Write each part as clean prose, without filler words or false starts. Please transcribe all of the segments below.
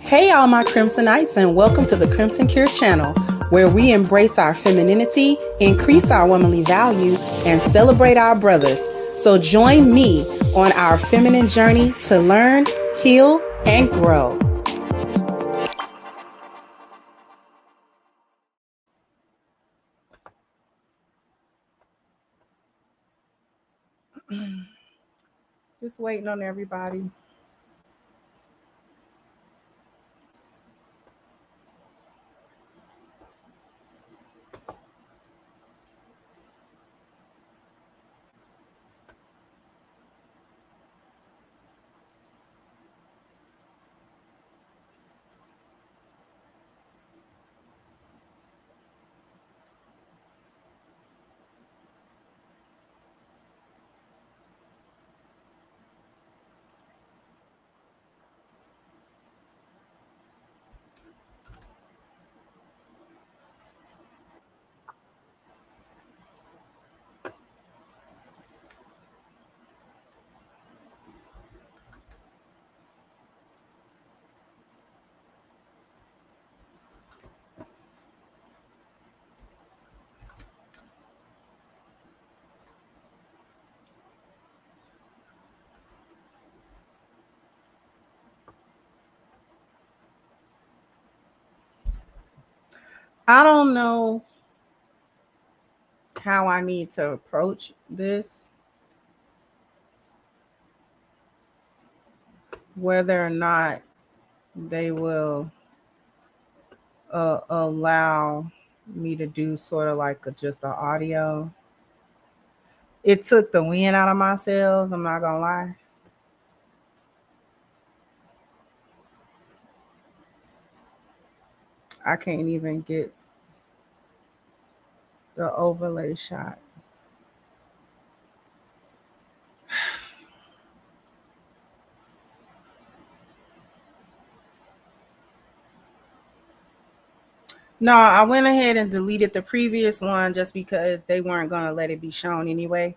Hey all my Crimsonites, and welcome to the Crimson Cure channel, where we embrace our femininity, increase our womanly value, and celebrate our brothers. So join me on our feminine journey to learn, heal, and grow. Just waiting on everybody. I don't know how I need to approach this, whether or not they will allow me to do sort of like just the audio. It took the wind out of my sails, I'm not gonna lie. I can't even get the overlay shot. No, I went ahead and deleted the previous one just because they weren't going to let it be shown anyway.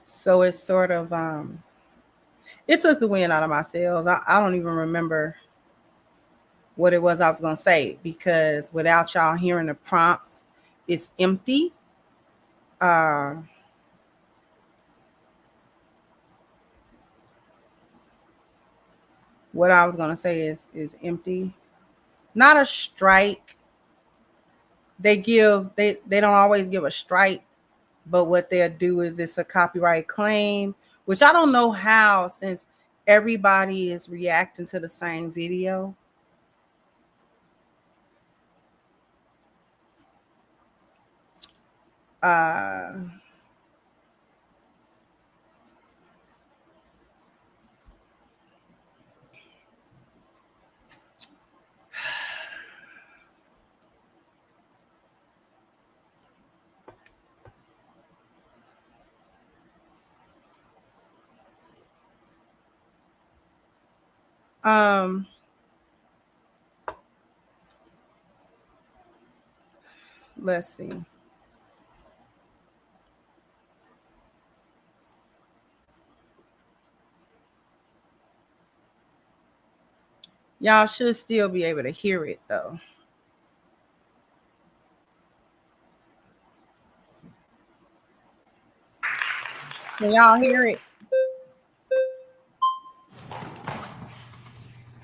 So it's sort of, it took the wind out of my sails. I don't even remember what it was I was going to say, because without y'all hearing the prompts, it's empty. What I was going to say is empty. Not a strike. They don't always give a strike, but what they'll do is it's a copyright claim, which I don't know how, since everybody is reacting to the same video. Let's see. Y'all should still be able to hear it though. Can y'all hear it?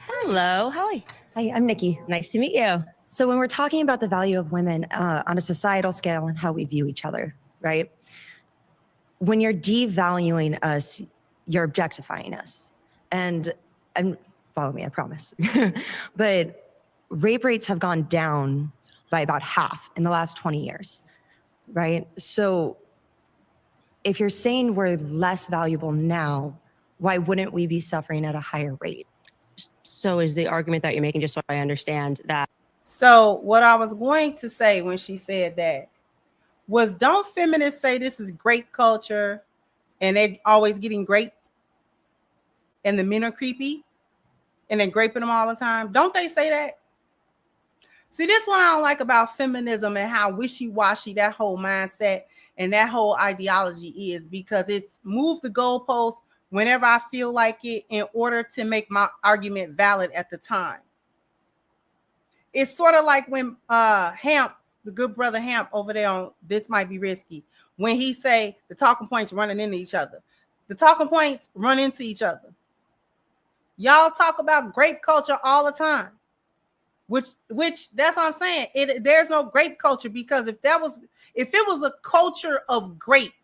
Hello, how are you? Hi, I'm Nikki. Nice to meet you. So when we're talking about the value of women on a societal scale and how we view each other, right? When you're devaluing us, you're objectifying us. And follow me, I promise. But rape rates have gone down by about half in the last 20 years, right? So if you're saying we're less valuable now, why wouldn't we be suffering at a higher rate? So is the argument that you're making, just so I understand that? So what I was going to say when she said that was, don't feminists say this is great culture and they're always getting raped and the men are creepy and they're raping them all the time? Don't they say that? See, this one I don't like about feminism and how wishy-washy that whole mindset and that whole ideology is, because it's moved the goalposts whenever I feel like it in order to make my argument valid at the time. It's sort of like when Hamp, the good brother Hamp over there on This Might Be Risky, when he say the talking points running into each other. The talking points run into each other. Y'all talk about grape culture all the time. Which that's what I'm saying. There's no grape culture, because if it was a culture of grape,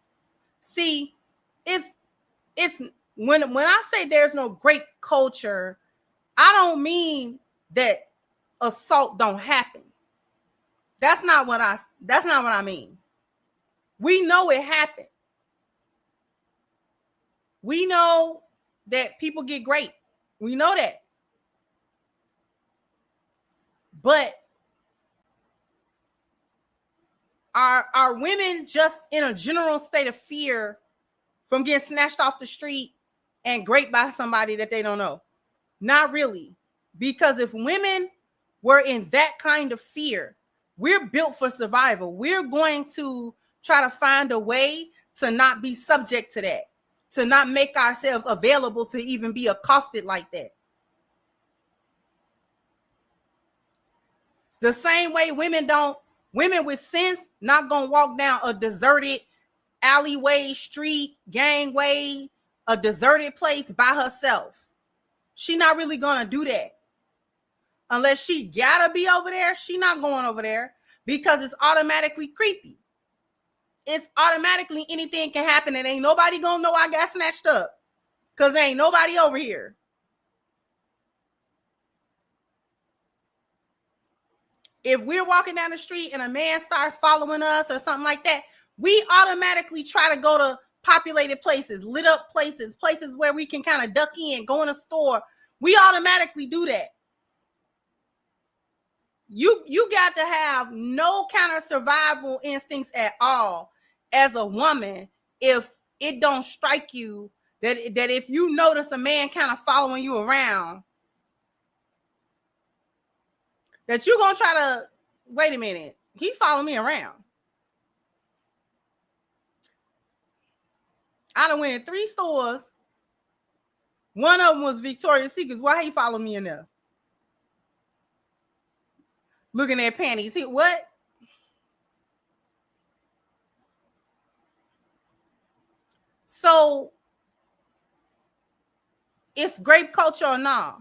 see, it's when I say there's no grape culture, I don't mean that assault don't happen. That's not what I mean. We know it happened. We know that people get raped. We know that. But are women just in a general state of fear from getting snatched off the street and raped by somebody that they don't know? Not really. Because if women were in that kind of fear, we're built for survival. We're going to try to find a way to not be subject to that, to not make ourselves available to even be accosted like that. The same way women with sense not gonna walk down a deserted alleyway, street, gangway, a deserted place by herself. She not really gonna do that. Unless she gotta be over there, she not going over there, because it's automatically creepy. It's automatically anything can happen and ain't nobody gonna know I got snatched up, because there ain't nobody over here. If we're walking down the street and a man starts following us or something like that, we automatically try to go to populated places, lit up places, places where we can kind of duck in, go in a store. We automatically do that. You got to have no kind of survival instincts at all as a woman if it don't strike you that if you notice a man kind of following you around, that you're going to try to, wait a minute, he followed me around. I done went in 3 stores. One of them was Victoria's Secrets. Why he followed me in there? Looking at panties. What? So it's grape culture or not?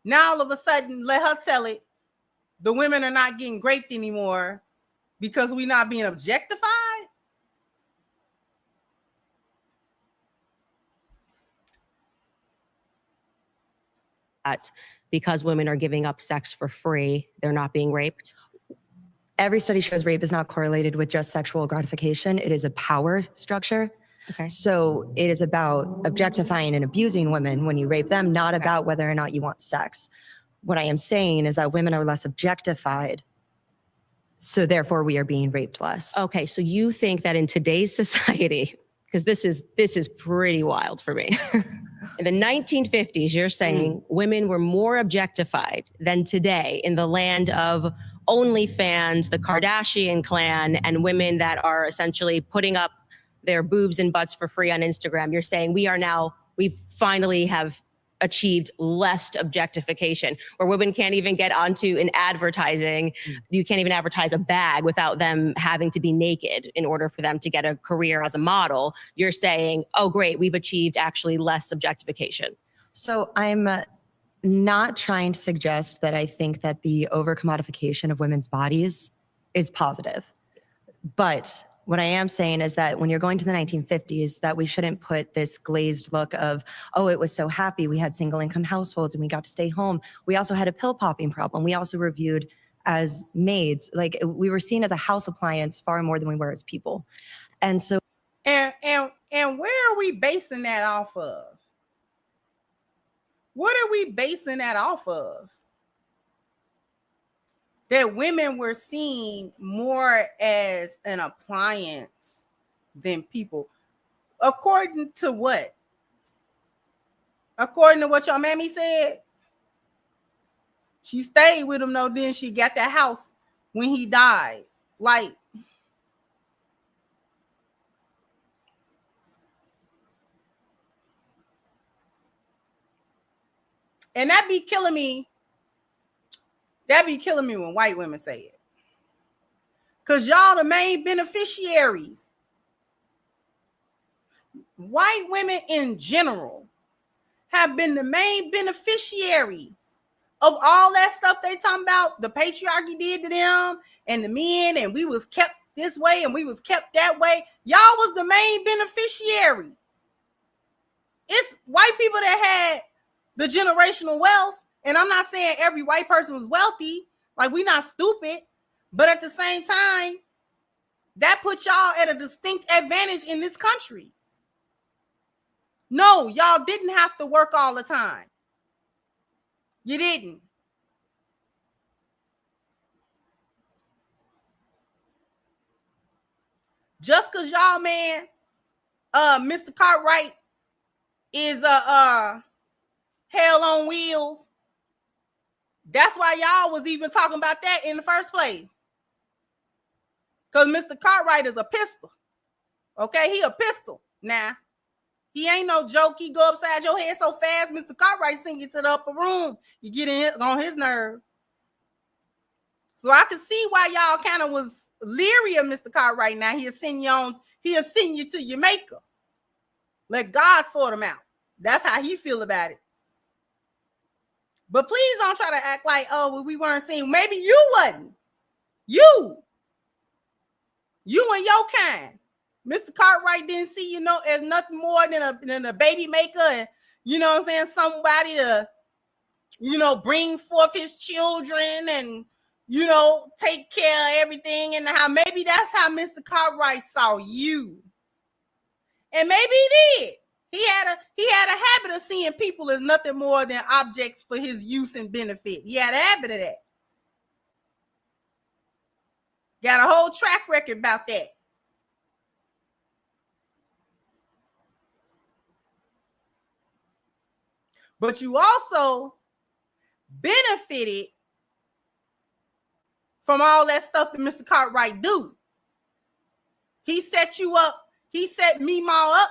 Now all of a sudden, let her tell it. The women are not getting raped anymore because we're not being objectified. Because women are giving up sex for free, they're not being raped? Every study shows rape is not correlated with just sexual gratification. It is a power structure. Okay. So it is about objectifying and abusing women when you rape them, not about whether or not you want sex. What I am saying is that women are less objectified, so therefore we are being raped less. Okay, so you think that in today's society, because this is pretty wild for me. In the 1950s, you're saying women were more objectified than today in the land of OnlyFans, the Kardashian clan, and women that are essentially putting up their boobs and butts for free on Instagram. You're saying we finally have achieved less objectification, where women can't even get onto an advertising. You can't even advertise a bag without them having to be naked in order for them to get a career as a model. You're saying, oh, great, we've achieved actually less objectification. So I'm not trying to suggest that I think that the over-commodification of women's bodies is positive. But what I am saying is that when you're going to the 1950s, that we shouldn't put this glazed look of, oh, it was so happy. We had single income households and we got to stay home. We also had a pill popping problem. We also were viewed as maids. Like, we were seen as a house appliance far more than we were as people. And so. And where are we basing that off of? What are we basing that off of? That women were seen more as an appliance than people. According to what? According to what your mammy said? She stayed with him though. Then she got that house when he died. Like, and that be killing me. That be killing me when white women say it. Because y'all the main beneficiaries. White women in general have been the main beneficiary of all that stuff they talking about. The patriarchy did to them and the men, and we was kept this way and we was kept that way. Y'all was the main beneficiary. It's white people that had the generational wealth. And I'm not saying every white person was wealthy. Like, we not stupid. But at the same time, that put y'all at a distinct advantage in this country. No, y'all didn't have to work all the time. You didn't. Just because y'all, man, Mr. Cartwright is hell on wheels. That's why y'all was even talking about that in the first place. Because Mr. Cartwright is a pistol. Okay, he a pistol. Now, he ain't no joke. He go upside your head so fast, Mr. Cartwright send you to the upper room. You get in on his nerve. So I can see why y'all kind of was leery of Mr. Cartwright. Now he'll send you to your maker. Let God sort him out. That's how he feel about it. But please don't try to act like, oh, well, we weren't seeing. Maybe you wasn't. You and your kind. Mr. Cartwright didn't see you know as nothing more than a baby maker, and you know what I'm saying, somebody to, you know, bring forth his children and, you know, take care of everything in the house. Maybe that's how Mr. Cartwright saw you. And maybe he did. He had a habit of seeing people as nothing more than objects for his use and benefit. He had a habit of that. Got a whole track record about that. But you also benefited from all that stuff that Mr. Cartwright do. He set you up. He set Meemaw up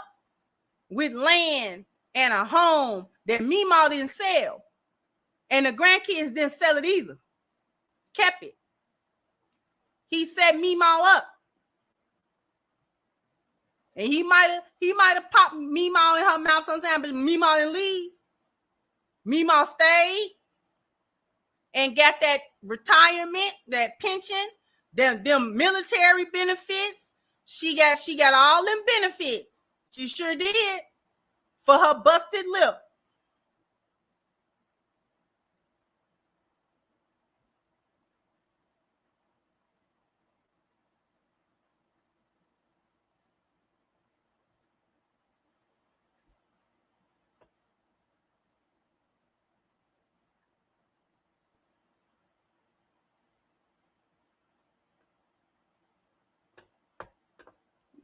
with land and a home that Meemaw didn't sell. And the grandkids didn't sell it either. Kept it. He set Meemaw up. And he might have popped Meemaw in her mouth sometimes, but Meemaw didn't leave. Meemaw stayed and got that retirement, that pension, them military benefits. She got all them benefits. She sure did for her busted lip.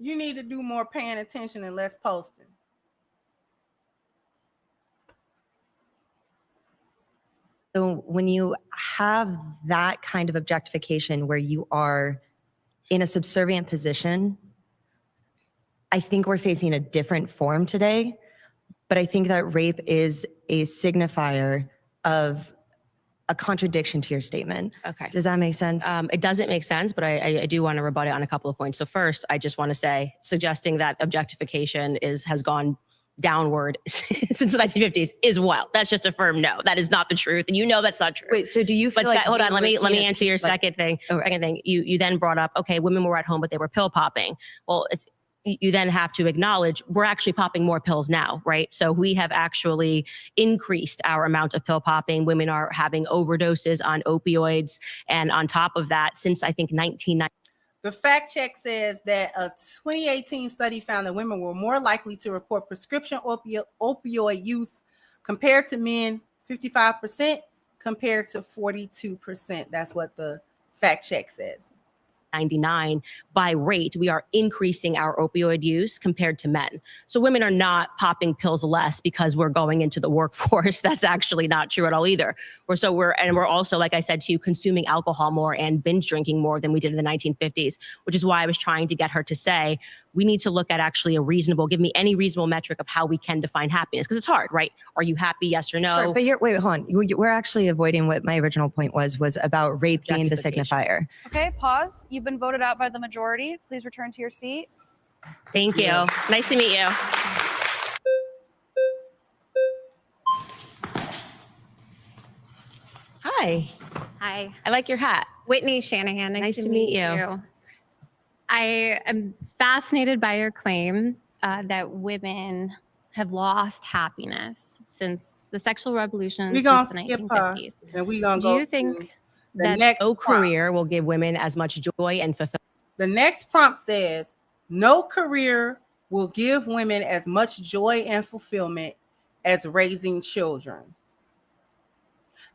You need to do more paying attention and less posting. So when you have that kind of objectification where you are in a subservient position, I think we're facing a different form today, but I think that rape is a signifier of a contradiction to your statement. Okay. Does that make sense? It doesn't make sense, but I do want to rebut it on a couple of points. So first, I just want to say suggesting that objectification has gone downward since the 1950s is wild. That's just a firm no. That is not the truth. And you know that's not true. Wait, so do you feel But like hold on, let me answer your second thing. Right. Second thing, you then brought up, okay, women were at home, but they were pill popping. Well, you then have to acknowledge we're actually popping more pills now, right? So we have actually increased our amount of pill popping. Women are having overdoses on opioids. And on top of that, since I think 1990. The fact check says that a 2018 study found that women were more likely to report prescription opioid use compared to men, 55% compared to 42%. That's what the fact check says. 99, by rate, we are increasing our opioid use compared to men. So women are not popping pills less because we're going into the workforce. That's actually not true at all either. We're also, like I said to you, consuming alcohol more and binge drinking more than we did in the 1950s, which is why I was trying to get her to say, we need to look at actually give me any reasonable metric of how we can define happiness. Because it's hard, right? Are you happy? Yes or no? Sure, but wait, hold on. We're actually avoiding what my original point was about rape being the signifier. Okay, pause. You've been voted out by the majority. Please return to your seat. Thank you. Nice to meet you. Hi. Hi, I like your hat. Whitney Shanahan. Nice to meet you. I am fascinated by your claim that women have lost happiness since the sexual revolution, We're since gonna the skip 1950s. her, and we're gonna Do go you think to the that next No prompt. career will give women as much joy and fulfillment. The next prompt says, no career will give women as much joy and fulfillment as raising children.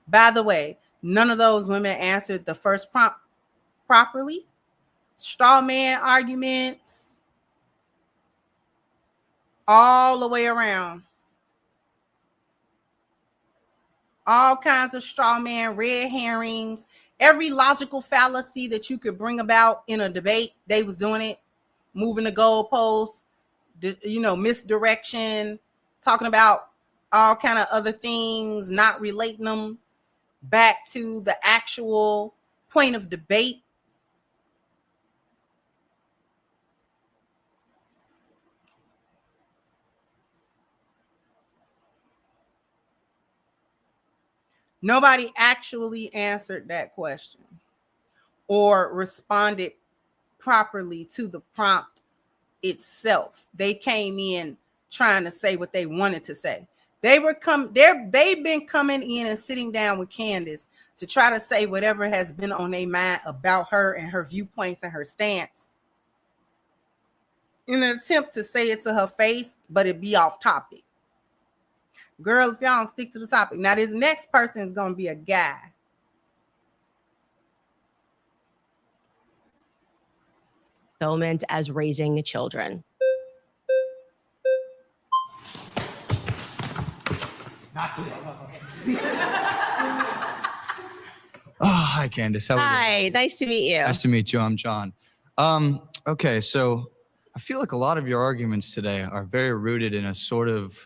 By the way, none of those women answered the first prompt properly. Straw man arguments all the way around. All kinds of straw man, red herrings, every logical fallacy that you could bring about in a debate, they was doing it, moving the goalposts, misdirection, talking about all kind of other things, not relating them back to the actual point of debate. Nobody actually answered that question or responded properly to the prompt itself. They came in trying to say what they wanted to say. They've been coming in and sitting down with Candace to try to say whatever has been on their mind about her and her viewpoints and her stance in an attempt to say it to her face, but it be off topic. Girl, if y'all don't stick to the topic. Now, this next person is going to be a guy. Fulfillment as raising children. Oh, hi, Candace. How are you? Hi, nice to meet you. Nice to meet you. I'm John. Okay, so I feel like a lot of your arguments today are very rooted in a sort of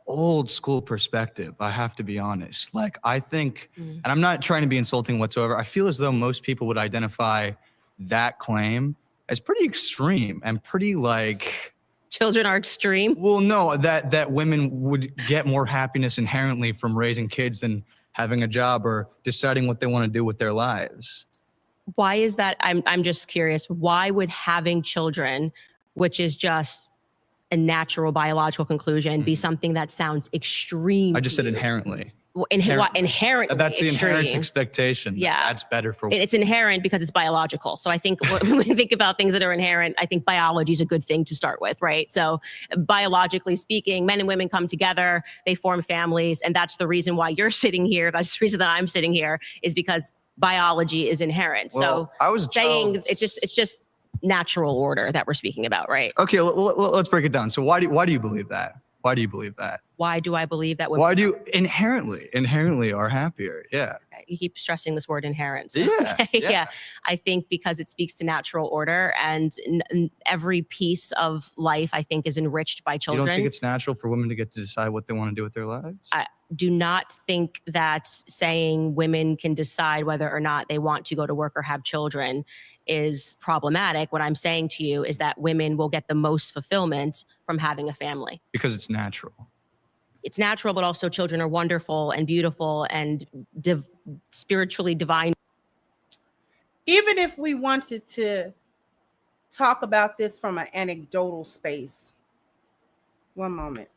old school perspective. I have to be honest. Like, I think, and I'm not trying to be insulting whatsoever, I feel as though most people would identify that claim as pretty extreme and pretty like... Children are extreme? Well, no, that women would get more happiness inherently from raising kids than having a job or deciding what they want to do with their lives. Why is that? I'm just curious. Why would having children, which is just a natural biological conclusion, be something that sounds extreme? I just said inherently. Inherently. That's the extreme. inherent expectation. Yeah. That's better for... It's inherent because it's biological. So I think when we think about things that are inherent, I think biology is a good thing to start with, right? So biologically speaking, men and women come together, they form families, and that's the reason why you're sitting here. That's the reason that I'm sitting here, is because biology is inherent. Well, so I was saying it's just natural order that we're speaking about, right? Okay, let's break it down. So why do you believe that? Why do you believe that? Why do I believe that women... Why do you inherently are happier? Yeah. Okay, you keep stressing this word inherent. So, Yeah, yeah. I think because it speaks to natural order, and every piece of life, I think, is enriched by children. You don't think it's natural for women to get to decide what they want to do with their lives? I do not think that saying women can decide whether or not they want to go to work or have children is problematic. What I'm saying to you is that women will get the most fulfillment from having a family. Because it's natural. It's natural, but also children are wonderful and beautiful and spiritually divine. Even if we wanted to talk about this from an anecdotal space, one moment.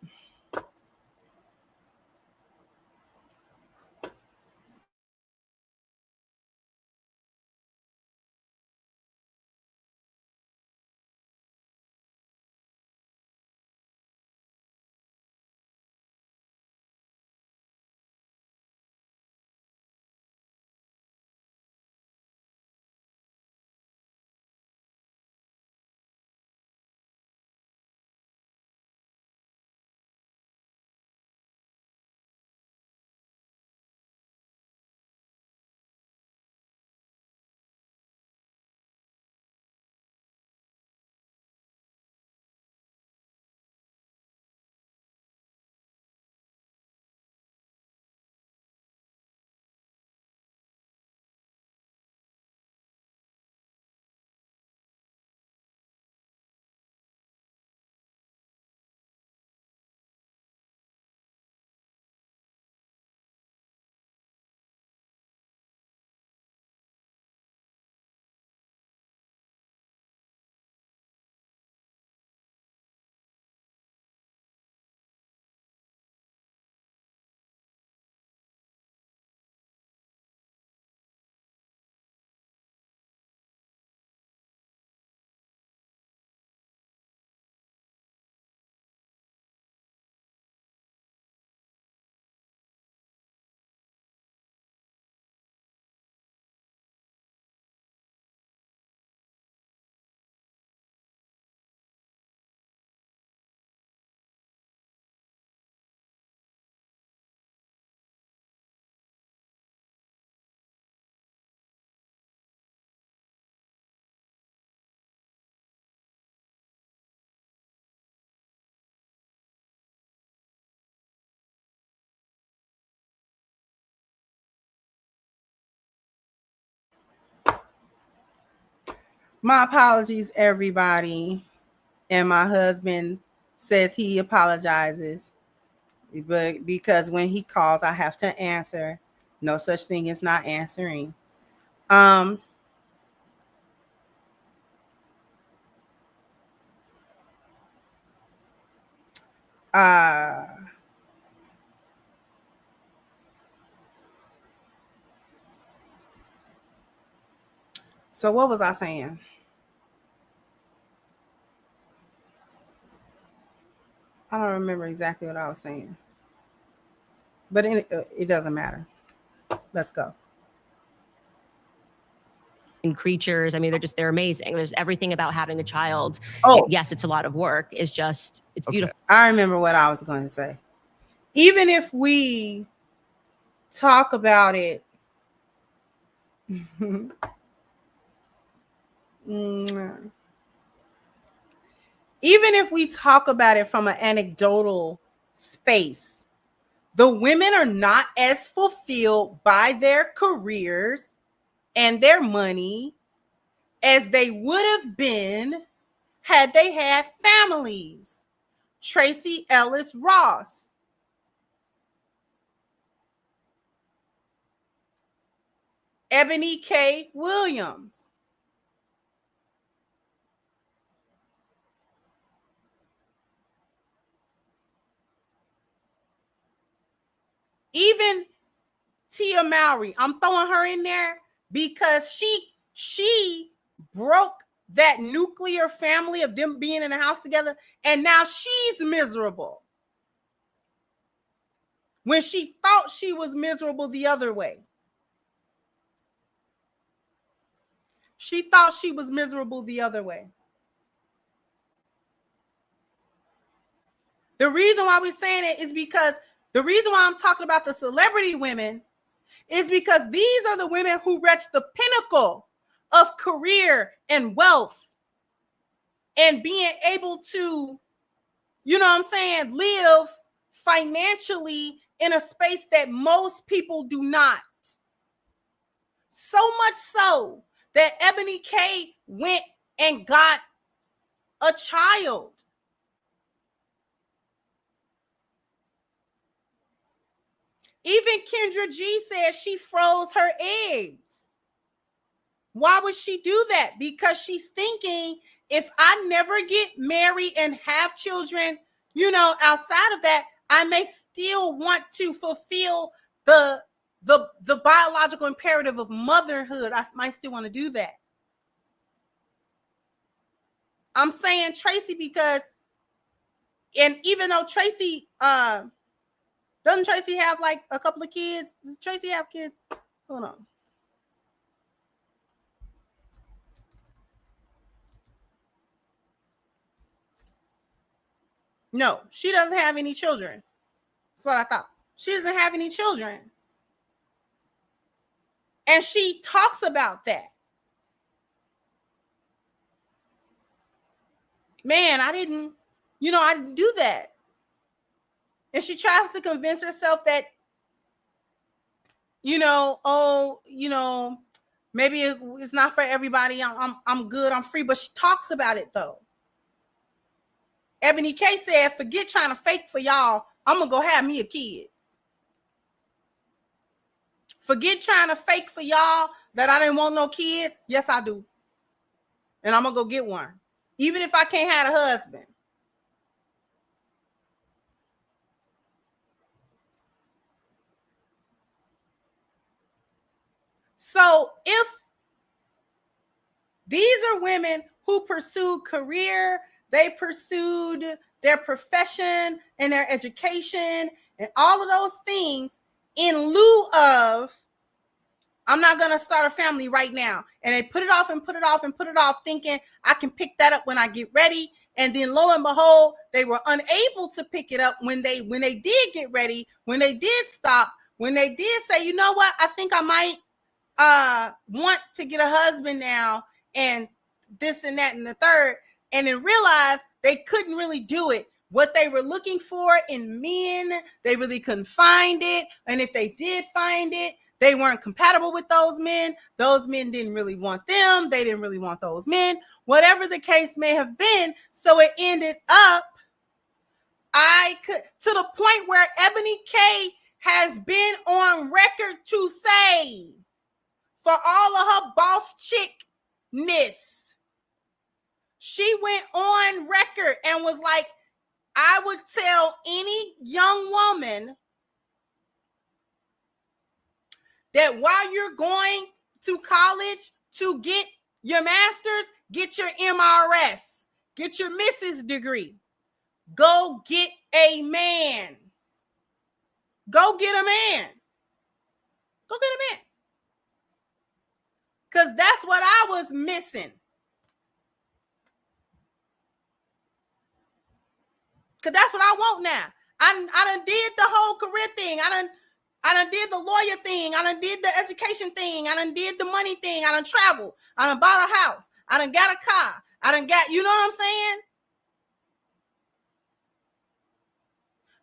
My apologies, everybody. And my husband says he apologizes, but because when he calls, I have to answer. No such thing as not answering. So what was I saying? I don't remember exactly what I was saying, but it doesn't matter. Let's go. And creatures, I mean, they're amazing. There's everything about having a child. Oh, yes, it's a lot of work. It's beautiful. I remember what I was going to say. Even if we talk about it, even if we talk about it from an anecdotal space, the women are not as fulfilled by their careers and their money as they would have been had they had families. Tracy Ellis Ross. Ebony K. Williams. Even Tia Mowry, I'm throwing her in there because she broke that nuclear family of them being in the house together, and now she's miserable when she thought she was miserable the other way. She thought she was miserable the other way. The reason why we're saying it is because the reason why I'm talking about the celebrity women is because these are the women who reached the pinnacle of career and wealth and being able to, you know what I'm saying, live financially in a space that most people do not. So much so that Ebony K went and got a child. Even Kendra G said she froze her eggs. Why would she do that? Because she's thinking, if I never get married and have children, you know, outside of that, I may still want to fulfill the biological imperative of motherhood. I might still want to do that. I'm saying Tracy because, and even though Tracy, doesn't Tracy have like a couple of kids? Does Tracy have kids? Hold on. No, she doesn't have any children. That's what I thought. She doesn't have any children. And she talks about that. Man, I didn't do that. And she tries to convince herself that, maybe it's not for everybody. I'm good. I'm free. But she talks about it though. Ebony K said, forget trying to fake for y'all. I'm going to go have me a kid. Forget trying to fake for y'all that I didn't want no kids. Yes, I do. And I'm going to go get one. Even if I can't have a husband. So if these are women who pursued career, they pursued their profession and their education and all of those things in lieu of, I'm not going to start a family right now. And they put it off and put it off and put it off thinking I can pick that up when I get ready. And then lo and behold, they were unable to pick it up when they did get ready, when they did stop, when they did say, you know what, I think I might want to get a husband now and this and that and the third, and then realize they couldn't really do it. What they were looking for in men, they really couldn't find it. And if they did find it, They weren't compatible with those men. Those men didn't really want them. They didn't really want those men. Whatever the case may have been. So it ended up, to the point where Ebony K has been on record to say, for all of her boss chickness, she went on record and was like, I would tell any young woman that while you're going to college to get your master's, get your MRS, get your Mrs. degree. Go get a man. Go get a man. Go get a man. Because that's what I was missing. Because that's what I want now. I done did the whole career thing. I done did the lawyer thing. I done did the education thing. I done did the money thing. I done traveled. I done bought a house. I done got a car. I done got, you know what I'm saying?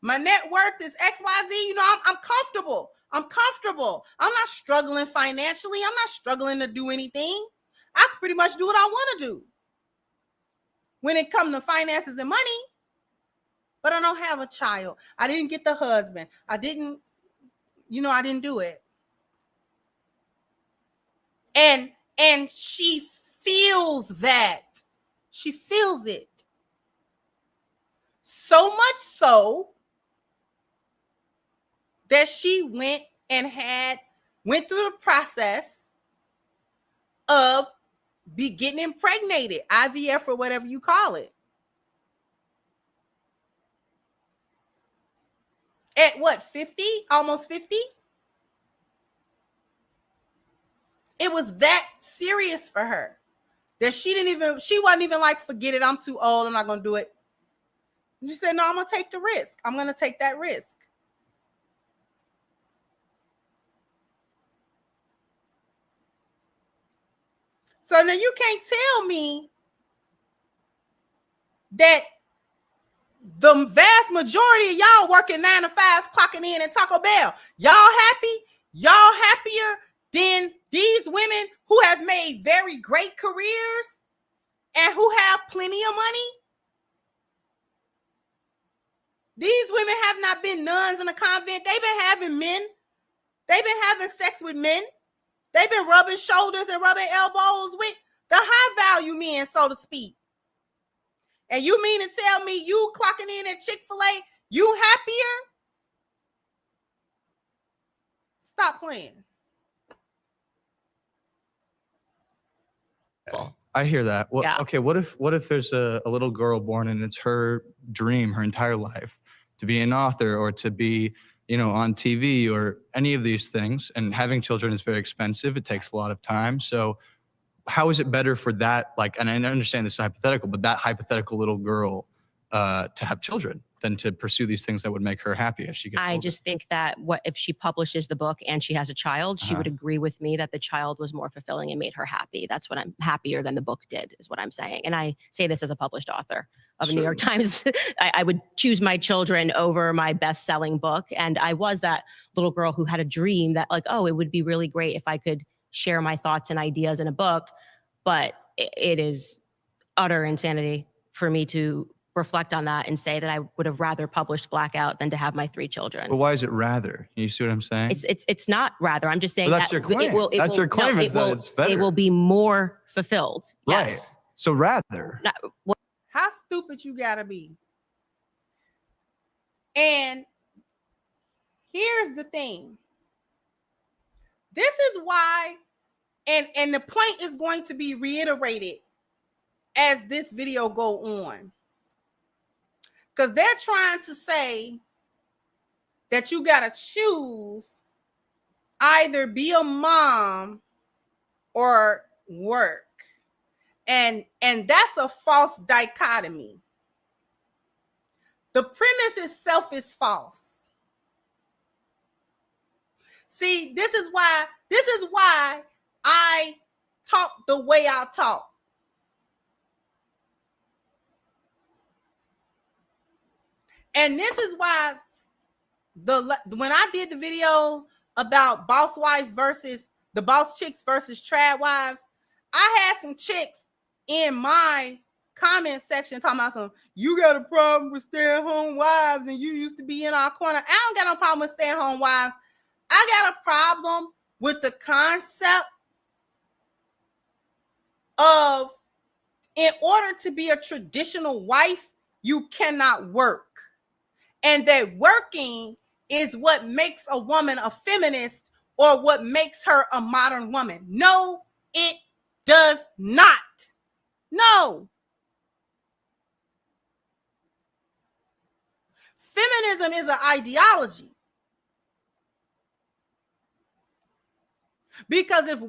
My net worth is XYZ. You know, I'm comfortable. I'm comfortable. I'm not struggling financially. I'm not struggling to do anything. I can pretty much do what I want to do when it comes to finances and money. But I don't have a child. I didn't get the husband. I didn't do it. And she feels that. She feels it. So much so that she went through the process of getting impregnated, IVF or whatever you call it. At what, 50? Almost 50? It was that serious for her that she wasn't even like, forget it, I'm too old, I'm not going to do it. She said, no, I'm going to take the risk. I'm going to take that risk. So now you can't tell me that the vast majority of y'all working 9 to 5s, clocking in at Taco Bell. Y'all happy? Y'all happier than these women who have made very great careers and who have plenty of money? These women have not been nuns in a convent. They've been having men. They've been having sex with men. They've been rubbing shoulders and rubbing elbows with the high value men, so to speak. And you mean to tell me you clocking in at Chick-fil-A, you happier? Stop playing. I hear that. Well, Yeah. Okay, what if there's a little girl born and it's her dream her entire life to be an author or to be, on TV or any of these things, and having children is very expensive. It takes a lot of time. So how is it better for that, and I understand this is hypothetical, but that hypothetical little girl to have children than to pursue these things that would make her happy as she gets older? I just think that if she publishes the book and she has a child, she would agree with me that the child was more fulfilling and made her happy. That's what I'm happier than the book did, is what I'm saying. And I say this as a published author of a New York Times. I would choose my children over my best-selling book. And I was that little girl who had a dream that it would be really great if I could share my thoughts and ideas in a book. But it is utter insanity for me to reflect on that and say that I would have rather published Blackout than to have my 3 children. But why is it rather? You see what I'm saying? It's not rather. I'm just saying that's that your claim. That's your claim is that it's better. It will be more fulfilled. Right. Yes. So rather. How stupid you gotta be. And here's the thing. This is why, and the point is going to be reiterated as this video go on. Because they're trying to say that you gotta choose either be a mom or work. And that's a false dichotomy. The premise itself is false. See, this is why I talk the way I talk. And this is why when I did the video about boss wife versus the boss chicks versus trad wives, I had some chicks in my comment section talking about some, you got a problem with stay-at-home wives and you used to be in our corner. I don't got no problem with stay-at-home wives. I got a problem with the concept of, in order to be a traditional wife, you cannot work. And that working is what makes a woman a feminist or what makes her a modern woman. No, it does not. No. Feminism is an ideology. Because if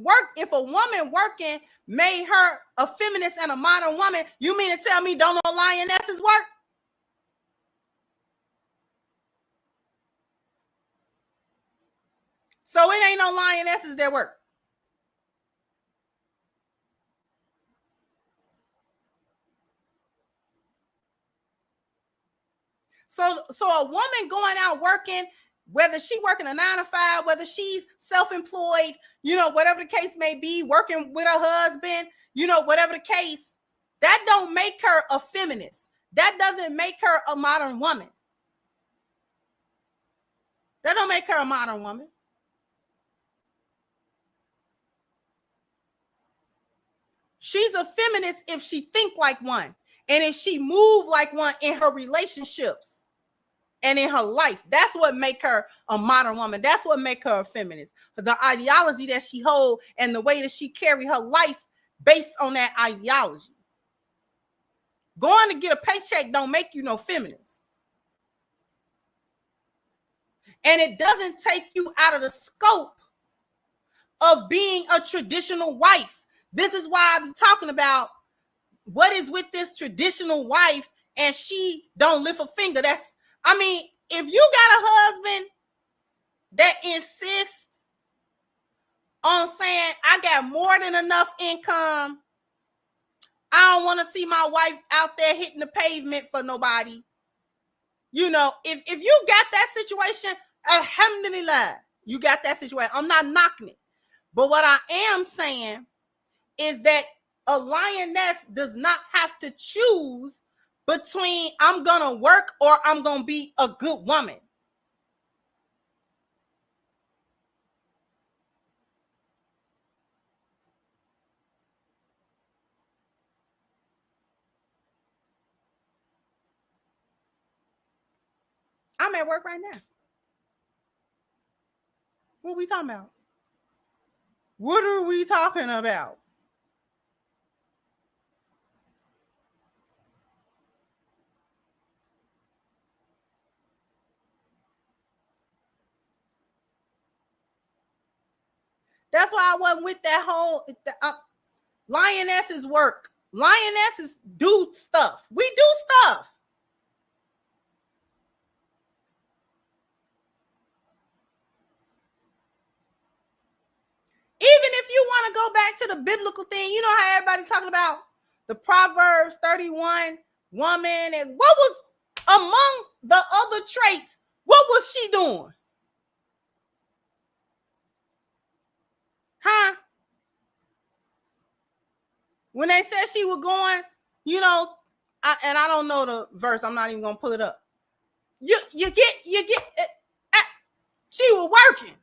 a woman working made her a feminist and a modern woman, you mean to tell me don't no lionesses work? So it ain't no lionesses that work. So a woman going out working, whether she working a 9 to 5, whether she's self-employed, whatever the case may be, working with her husband, whatever the case, that don't make her a feminist. That doesn't make her a modern woman. That don't make her a modern woman. She's a feminist if she think like one, and if she move like one in her relationships and in her life. That's what make her a modern woman. That's what make her a feminist. The ideology that she hold and the way that she carry her life based on that ideology. Going to get a paycheck don't make you no feminist. And it doesn't take you out of the scope of being a traditional wife. This is why I'm talking about what is with this traditional wife and she don't lift a finger. If you got a husband that insists on saying, I got more than enough income, I don't want to see my wife out there hitting the pavement for nobody. If you got that situation, alhamdulillah, you got that situation. I'm not knocking it. But what I am saying is that a lioness does not have to choose between I'm going to work or I'm going to be a good woman. I'm at work right now. What are we talking about? What are we talking about? That's why I wasn't with that whole lionesses work. Lionesses do stuff. We do stuff. Even if you want to go back to the biblical thing, you know how everybody's talking about the Proverbs 31 woman, and what was among the other traits? What was she doing? Huh? When they said she was going, and I don't know the verse. I'm not even gonna pull it up. You get. She was working.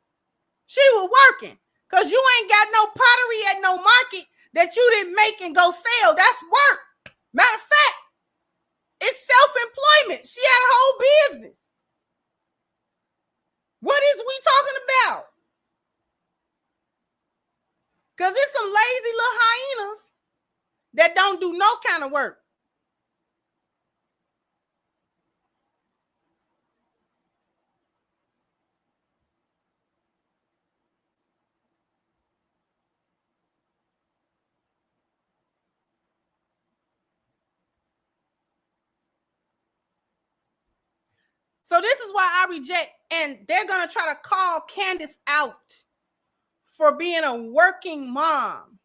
She was working. Because you ain't got no pottery at no market that you didn't make and go sell. That's work. Matter of fact, it's self-employment. She had a whole business. What is we talking about? Because it's some lazy little hyenas that don't do no kind of work. So this is why I reject, and they're going to try to call Candace out for being a working mom.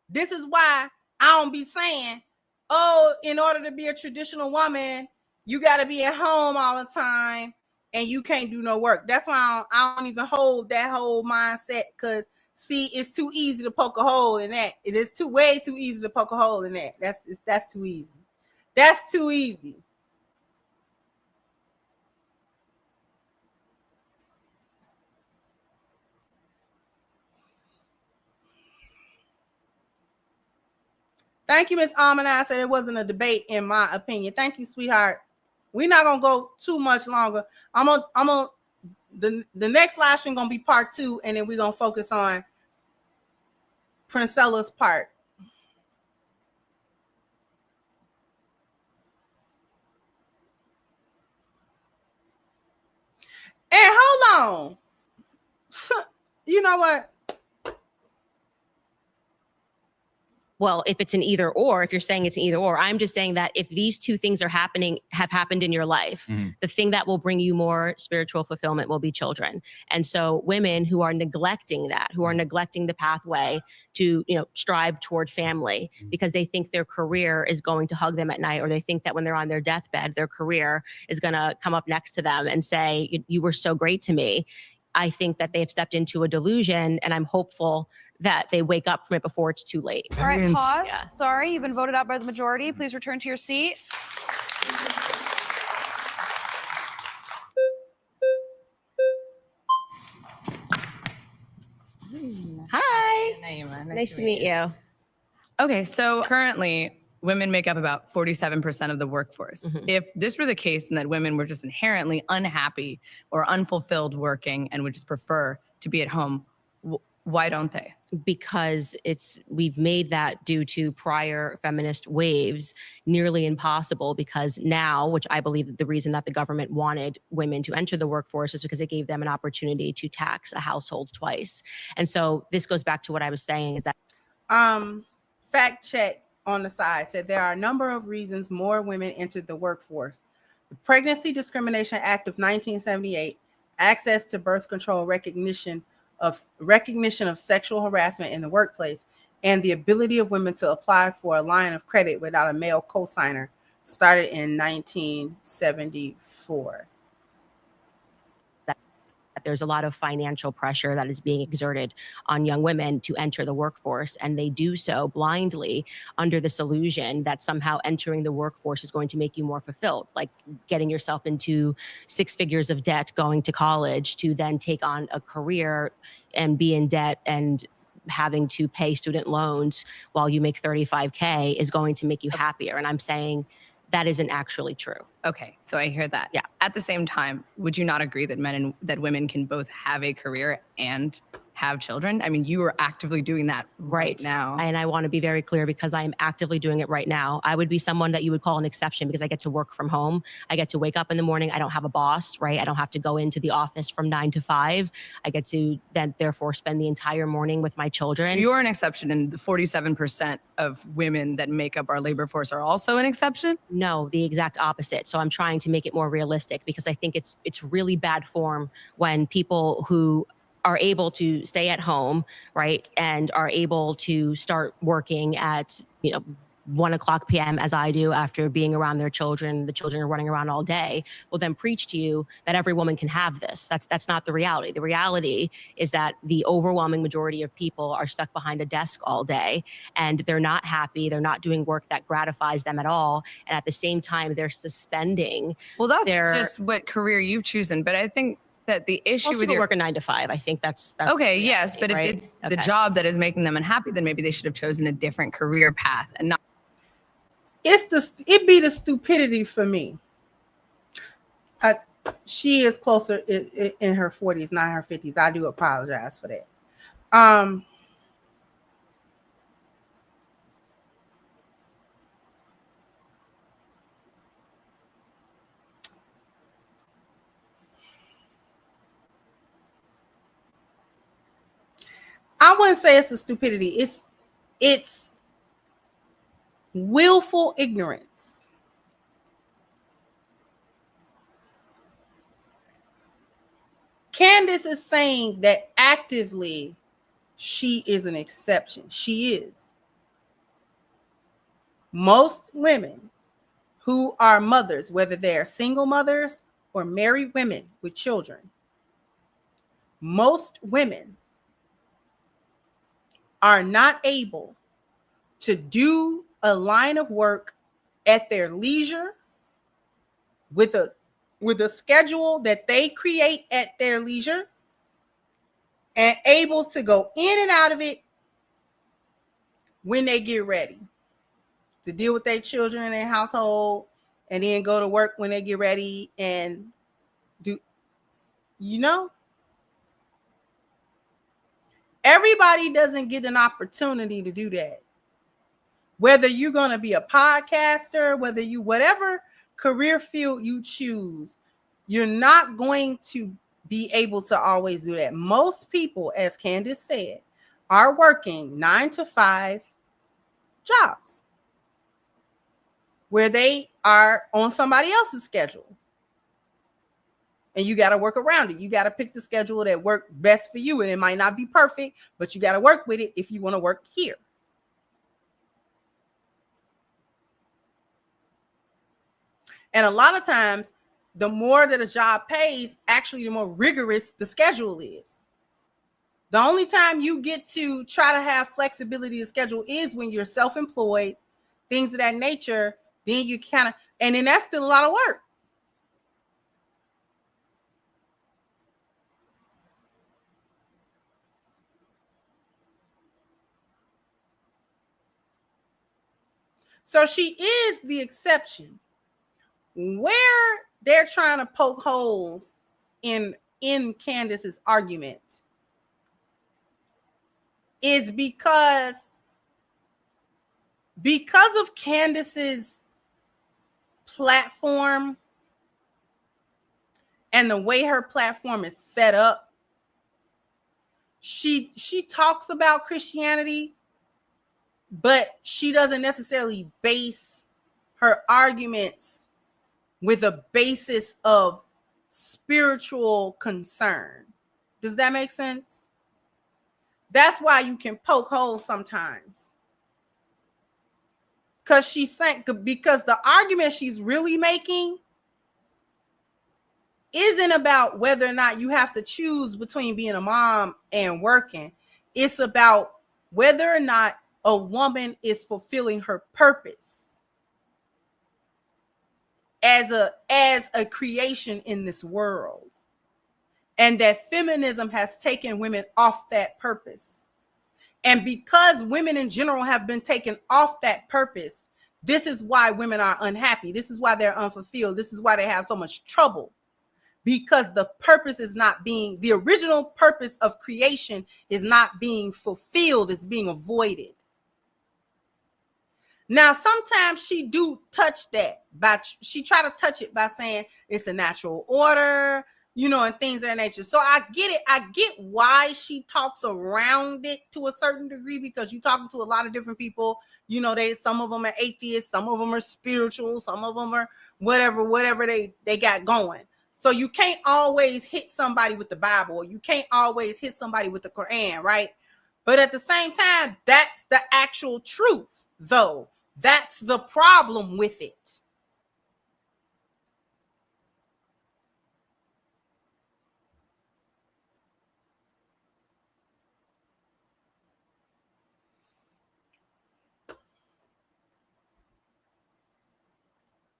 This is why I don't be saying, oh, in order to be a traditional woman, you got to be at home all the time and you can't do no work. That's why I don't even hold that whole mindset, because see, it's too easy to poke a hole in that. It is way too easy to poke a hole in that. That's too easy. That's too easy. Thank you, Miss Almond. I said it wasn't a debate, in my opinion. Thank you, sweetheart. We're not gonna go too much longer. The next live stream gonna be part 2, and then we're gonna focus on Princella's part. And hold on. You know what? Well, if it's an either or, if you're saying it's an either or, I'm just saying that if these two things have happened in your life, the thing that will bring you more spiritual fulfillment will be children. And so women who are neglecting that, who are neglecting the pathway to, strive toward family because they think their career is going to hug them at night, or they think that when they're on their deathbed, their career is going to come up next to them and say, you were so great to me. I think that they've stepped into a delusion, and I'm hopeful that they wake up from it before it's too late. All right, pause. Yeah. Sorry, you've been voted out by the majority. Please return to your seat. Hi. Naima, Nice to meet you. Okay, so currently women make up about 47% of the workforce. If this were the case and that women were just inherently unhappy or unfulfilled working and would just prefer to be at home, why don't they? Because we've made that, due to prior feminist waves, nearly impossible, because now, which I believe the reason that the government wanted women to enter the workforce is because it gave them an opportunity to tax a household twice. And so this goes back to what I was saying, is that fact check on the side said there are a number of reasons more women entered the workforce. The Pregnancy Discrimination Act of 1978, access to birth control, recognition of sexual harassment in the workplace, and the ability of women to apply for a line of credit without a male cosigner started in 1974. There's a lot of financial pressure that is being exerted on young women to enter the workforce, and they do so blindly under this illusion that somehow entering the workforce is going to make you more fulfilled, like getting yourself into 6 figures of debt going to college to then take on a career and be in debt and having to pay student loans while you make $35K is going to make you happier. And I'm saying that isn't actually true. Okay, so I hear that. Yeah. At the same time, would you not agree that that women can both have a career and have children? I mean, you are actively doing that right now. And I want to be very clear, because I am actively doing it right now. I would be someone that you would call an exception because I get to work from home. I get to wake up in the morning. I don't have a boss, right? I don't have to go into the office from 9 to 5. I get to then therefore spend the entire morning with my children. So you're an exception, and the 47% of women that make up our labor force are also an exception? No, the exact opposite. So I'm trying to make it more realistic, because I think it's really bad form when people who are able to stay at home, right, and are able to start working at 1:00 p.m. as I do, after being around their children, the children are running around all day, will then preach to you that every woman can have this. That's not the reality. The reality is that the overwhelming majority of people are stuck behind a desk all day, and they're not happy. They're not doing work that gratifies them at all. And at the same time, they're suspending. Well, that's just what career you've chosen. But I think that the issue with your work a 9 to 5, I think that's okay. reality, Yes, but right? if it's the job that is making them unhappy, then maybe they should have chosen a different career path and not. It be the stupidity for me. She is closer in her 40s, not her 50s. I do apologize for that. I wouldn't say it's a stupidity. It's willful ignorance. Candace is saying that actively she is an exception. She is. Most women who are mothers, whether they're single mothers or married women with children, most women are not able to do a line of work at their leisure with a schedule that they create at their leisure and able to go in and out of it when they get ready to deal with their children in their household and then go to work when they get ready and do, everybody doesn't get an opportunity to do that. Whether you're going to be a podcaster, whether you, whatever career field you choose, you're not going to be able to always do that. Most people, as Candace said, are working 9 to 5 jobs where they are on somebody else's schedule. And you got to work around it. You got to pick the schedule that works best for you. And it might not be perfect, but you got to work with it if you want to work here. And a lot of times, the more that a job pays, actually, the more rigorous the schedule is. The only time you get to try to have flexibility of schedule is when you're self-employed, things of that nature. Then you kind of, and then that's still a lot of work. So she is the exception. Where they're trying to poke holes in Candace's argument is because of Candace's platform and the way her platform is set up. She talks about Christianity, but she doesn't necessarily base her arguments with a basis of spiritual concern. Does that make sense? That's why you can poke holes sometimes. Because the argument she's really making isn't about whether or not you have to choose between being a mom and working. It's about whether or not a woman is fulfilling her purpose as a creation in this world, and that feminism has taken women off that purpose. And because women in general have been taken off that purpose, this is why women are unhappy. This is why they're unfulfilled. This is why they have so much trouble, because the purpose is not being, the original purpose of creation is not being fulfilled. It's being avoided. Now, sometimes she do touch that, she try to touch it by saying it's a natural order, and things of that nature. So I get it. I get why she talks around it to a certain degree, because you're talking to a lot of different people. Some of them are atheists, some of them are spiritual, some of them are whatever they got going. So you can't always hit somebody with the Bible, or you can't always hit somebody with the Quran, right? But at the same time, that's the actual truth, though. That's the problem with it.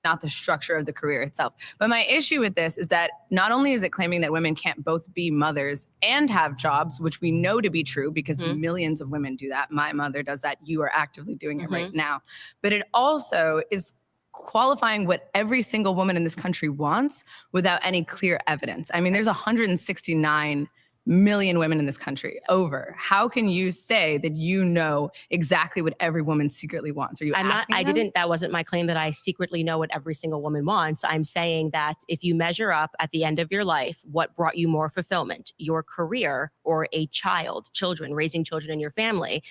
Not the structure of the career itself. But my issue with this is that not only is it claiming that women can't both be mothers and have jobs, which we know to be true because millions of women do that. My mother does that. You are actively doing it right now. But it also is qualifying what every single woman in this country wants without any clear evidence. I mean, there's 169 million women in this country. How can you say that you know exactly what every woman secretly wants? Are you asking them? That wasn't my claim that I secretly know what every single woman wants. I'm saying that if you measure up at the end of your life, what brought you more fulfillment, your career or children, raising children in your family,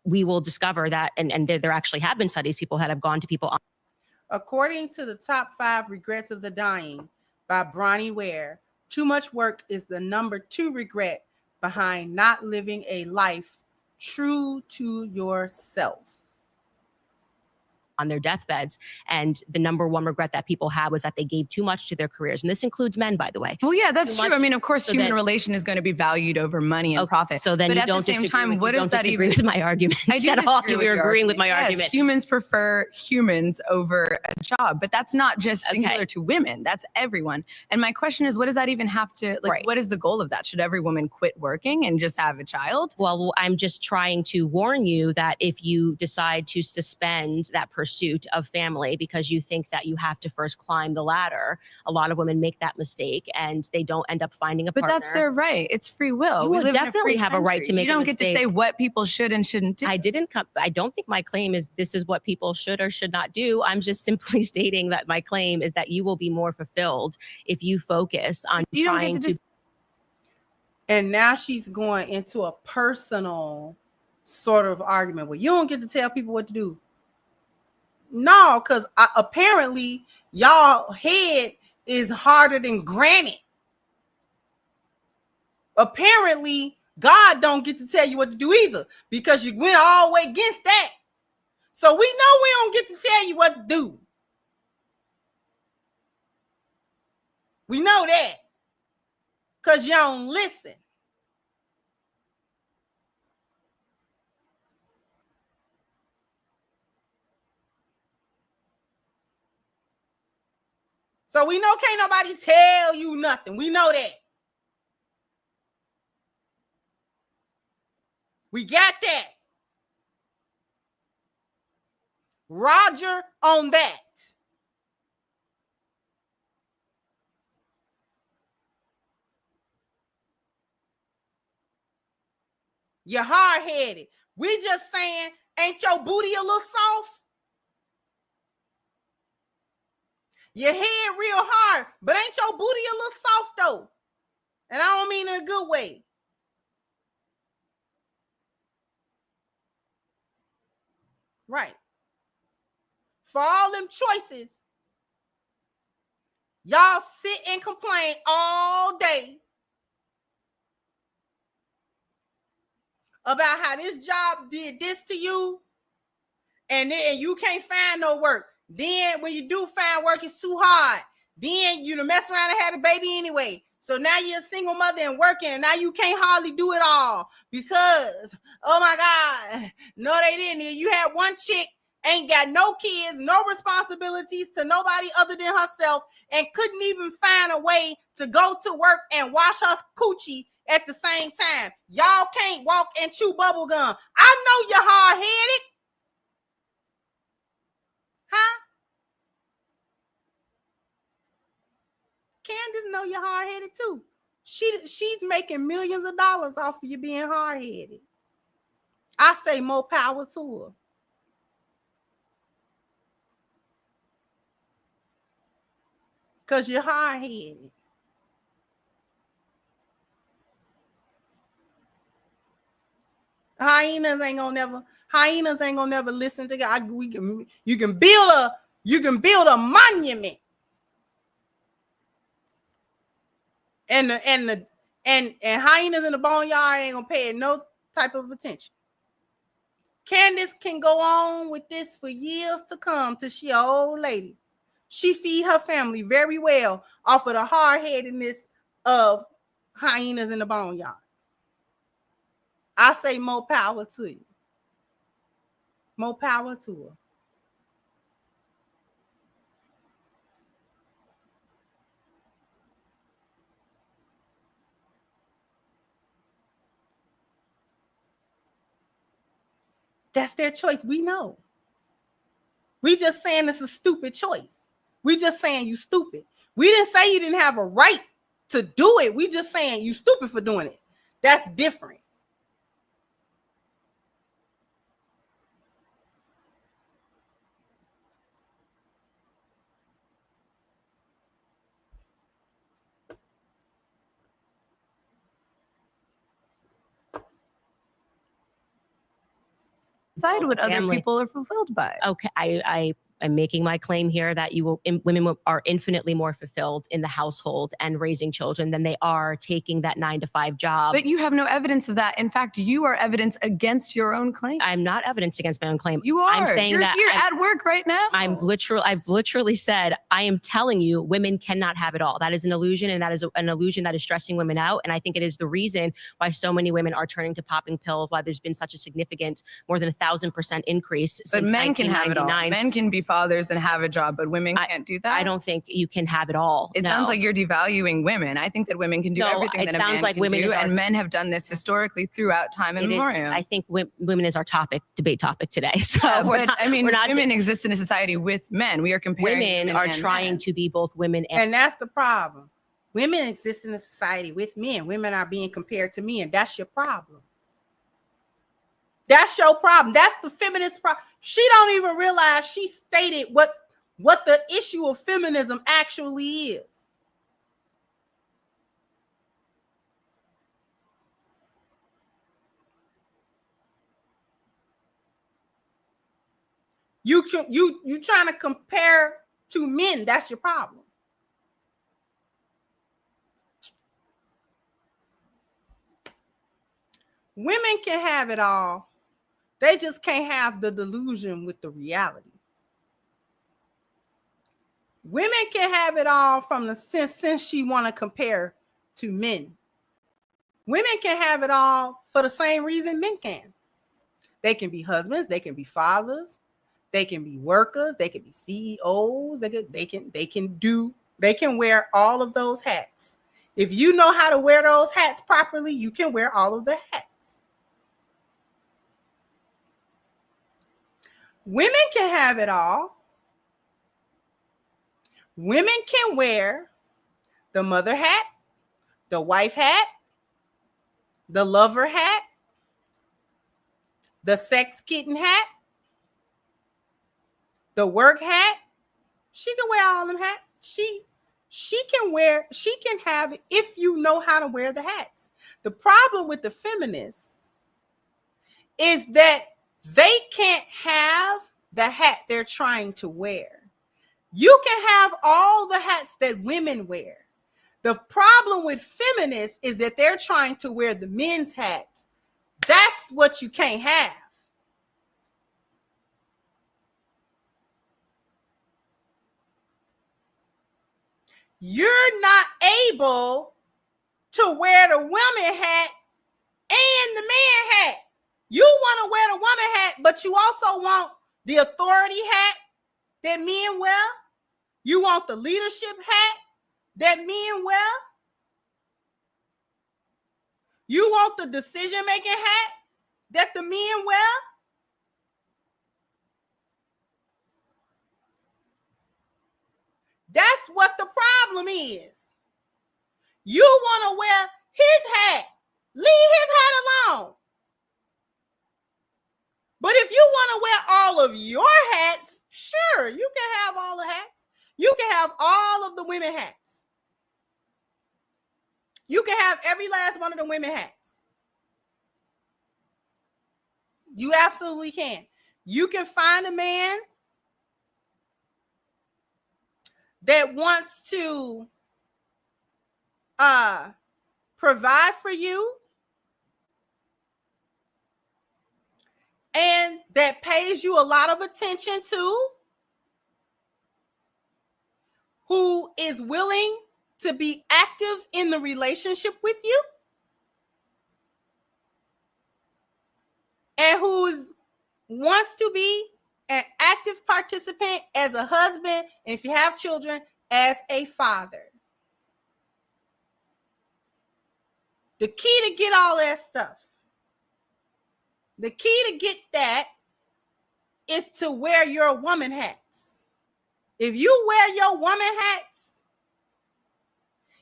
we will discover that, and there actually have been studies, people that have gone to people. According to the top 5 regrets of the dying by Bronnie Ware, too much work is the number 2 regret behind not living a life true to yourself. on their deathbeds. And the number one regret that people had was that they gave too much to their careers. And this includes men, by the way. Well, yeah, that's Too true. much, I mean, of course, so human that- relation is going to be valued over money and profit. So then but you at don't the same disagree time, with, what you does don't that disagree even? with my arguments I do at all. disagree with You're your agreeing with my Yes, argument. humans prefer humans over a job, but that's not just singular to women. That's everyone. And my question is, what does that even have to, like, Right. what is the goal of that? Should every woman quit working and just have a child? Well, I'm just trying to warn you that if you decide to suspend that pursuit of family because you think that you have to first climb the ladder, a lot of women make that mistake and they don't end up finding a But partner. that's their right. It's free will. You We will live in definitely free have a right to country. make You a don't get to say mistake. what people should and shouldn't do. I don't think my claim is this is what people should or should not do. I'm just simply stating that my claim is that you will be more fulfilled if you focus on You don't trying get to. And now she's going into a personal sort of argument where you don't get to tell people what to do. No, because apparently y'all head is harder than granite. Apparently God don't get to tell you what to do either, because you went all the way against that. So we know we don't get to tell you what to do. We know that because you don't listen. So we know can't nobody tell you nothing. We know that. We got that. Roger on that. You're hard-headed. We just saying, ain't your booty a little soft? Your head real hard, but ain't your booty a little soft though? And I don't mean in a good way. Right. For all them choices, y'all sit and complain all day about how this job did this to you, and then you can't find no work. Then when you do find work, it's too hard. Then you mess around and had a baby anyway. So now you're a single mother and working, and now you can't hardly do it all because, oh my God, no, they didn't. You had one chick, ain't got no kids, no responsibilities to nobody other than herself, and couldn't even find a way to go to work and wash her coochie at the same time. Y'all can't walk and chew bubble gum. I know you're hard-headed. Huh? Candace know you're hard-headed too. She's making millions of dollars off of you being hard-headed. I say more power to her. Because you're hard-headed. Hyenas ain't gonna never listen to God. You can build a monument. And hyenas in the boneyard ain't gonna pay it no type of attention. Candace can go on with this for years to come till she an old lady. She feed her family very well off of the hard-headedness of hyenas in the boneyard. I say more power to you. More power to her. That's their choice. We know. We just saying it's a stupid choice. We just saying you stupid. We didn't say you didn't have a right to do it. We just saying you stupid for doing it. That's different. Decide what other Family. people are fulfilled by. Okay, I I'm making my claim here that women are infinitely more fulfilled in the household and raising children than they are taking that 9-to-5 job. But you have no evidence of that. In fact, you are evidence against your own claim. I'm not evidence against my own claim. You are. I'm saying you're at work right now. I've literally said, I am telling you, women cannot have it all. That is an illusion, and that is an illusion that is stressing women out. And I think it is the reason why so many women are turning to popping pills, why there's been such a significant, more than 1,000% increase since 1999. But men can have it all. Men can be fathers and have a job, but women can't do that. I don't think you can have it all. It sounds like you're devaluing women. I think that women can do everything that a man can do, and men have done this historically throughout time and memoriam. I think women is our debate topic today. So women exist in a society with men. We are comparing women are trying to be both women and that's the problem. Women exist in a society with men. Women are being compared to men. That's your problem. That's your problem. That's the feminist problem. She don't even realize she stated what the issue of feminism actually is. You trying to compare to men. That's your problem. Women can have it all. They just can't have the delusion with the reality. Women can have it all from the sense she want to compare to men. Women can have it all for the same reason men can. They can be husbands, they can be fathers, they can be workers, they can be CEOs, they can wear all of those hats. If you know how to wear those hats properly, you can wear all of the hats. Women can have it all. Women can wear the mother hat, the wife hat, the lover hat, the sex kitten hat, the work hat. She can wear all of them hats. She can have it if you know how to wear the hats. The problem with the feminists is that they can't have the hat they're trying to wear. You can have all the hats that women wear. The problem with feminists is that they're trying to wear the men's hats. That's what you can't have. You're not able to wear the woman hat and the man hat. You want to wear the woman hat, but you also want the authority hat that men wear. You want the leadership hat that men wear. You want the decision-making hat that the men wear. That's what the problem is. You want to wear his hat. Leave his hat alone. But if you want to wear all of your hats, sure, you can have all the hats. You can have all of the women hats. You can have every last one of the women hats. You absolutely can. You can find a man that wants to provide for you and that pays you a lot of attention to, who is willing to be active in the relationship with you, and who wants to be an active participant as a husband, and if you have children, as a father. The key to get all that stuff, the key to get that is to wear your woman hats. If you wear your woman hats,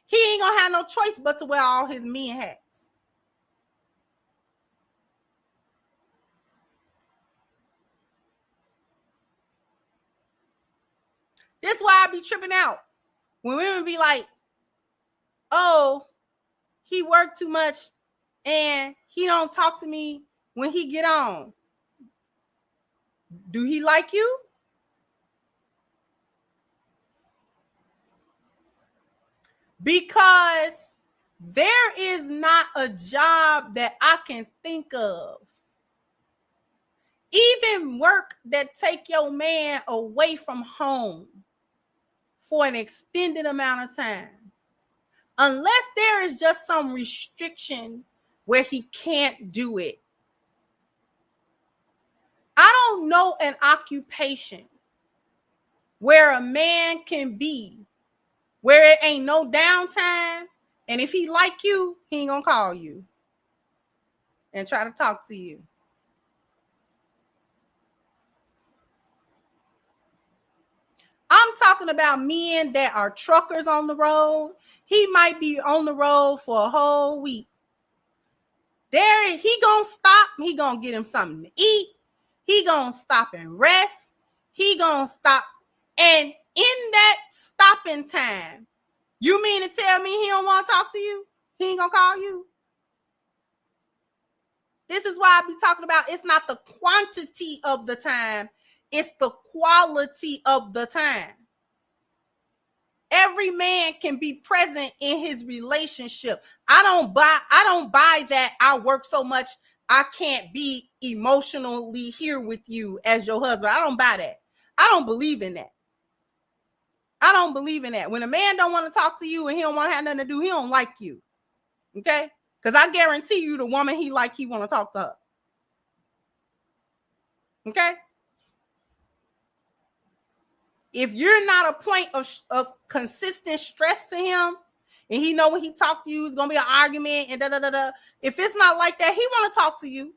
he ain't gonna have no choice but to wear all his men hats. That's why I be tripping out when women be like, oh, he worked too much and he don't talk to me when he get on. Do he like you? because there is not a job that I can think of, even work that take your man away from home for an extended amount of time, unless there is just some restriction where he can't do it. I don't know an occupation where a man can be, where it ain't no downtime, and if he like you, he ain't gonna call you and try to talk to you. I'm talking about men that are truckers on the road. He might be on the road for a whole week. There, he gonna stop. He gonna get him something to eat. He gonna stop and rest. He gonna stop. And in that stopping time, you mean to tell me he don't want to talk to you? He ain't gonna call you? This is why I be talking about it's not the quantity of the time, it's the quality of the time. Every man can be present in his relationship. I don't buy that I work so much I can't be emotionally here with you as your husband. I don't buy that. I don't believe in that. I don't believe in that. When a man don't want to talk to you and he don't want to have nothing to do, he don't like you. Okay? Because I guarantee you the woman he want to talk to her. Okay? If you're not a point of consistent stress to him, and he know when he talk to you, it's going to be an argument and da-da-da-da. If it's not like that, he want to talk to you.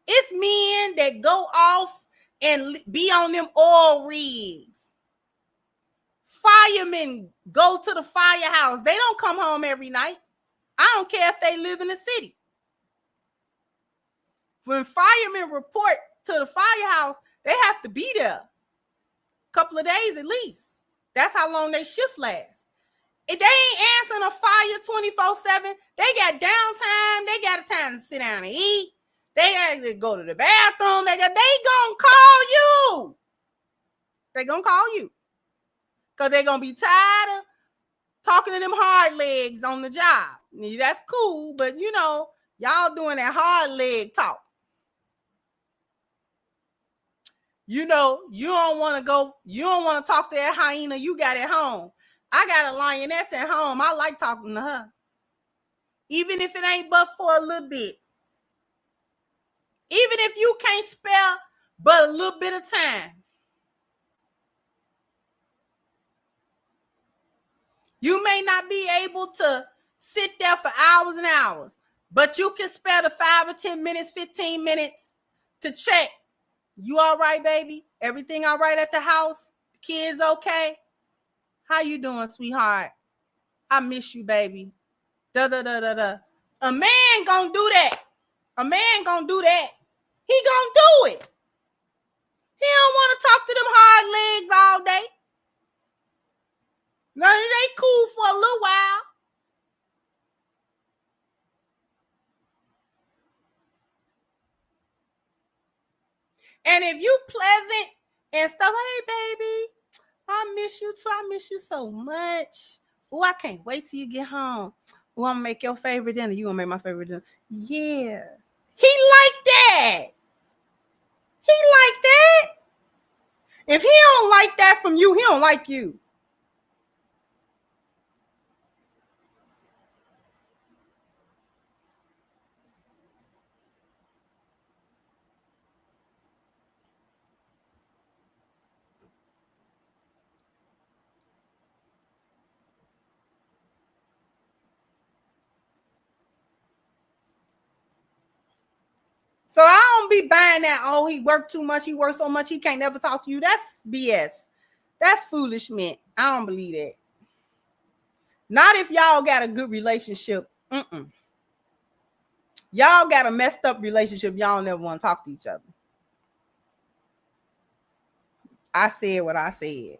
It's men that go off and be on them oil rigs. Firemen go to the firehouse. They don't come home every night. I don't care if they live in the city. When firemen report to the firehouse, they have to be there a couple of days at least. That's how long they shift lasts. If they ain't answering a fire 24/7, they got downtime. They got time to sit down and eat. They got to go to the bathroom. They gonna call you. They gonna call you because they gonna be tired of talking to them hard legs on the job. That's cool, but you know, y'all doing that hard leg talk. You know, you don't want to talk to that hyena you got at home. I got a lioness at home. I like talking to her. Even if it ain't but for a little bit. Even if you can't spare but a little bit of time. You may not be able to sit there for hours and hours, but you can spare the 5 or 10 minutes, 15 minutes to check. You all right, baby? Everything all right at the house? The kids okay? How you doing, sweetheart? I miss you, baby. Da-da-da-da-da. A man gonna do that. A man gonna do that. He gonna do it. He don't want to talk to them hard legs all day. No, they cool for a little while. And if you pleasant and stuff, hey, baby, I miss you too. I miss you so much. Oh, I can't wait till you get home. Oh, I'm gonna make your favorite dinner. You gonna make my favorite dinner. Yeah. He like that. He like that. If he don't like that from you, he don't like you. So I don't be buying that, oh, he worked too much, he worked so much, he can't never talk to you. That's BS. That's foolishness. I don't believe that. Not if y'all got a good relationship. Y'all got a messed up relationship. Y'all never want to talk to each other. I said what I said.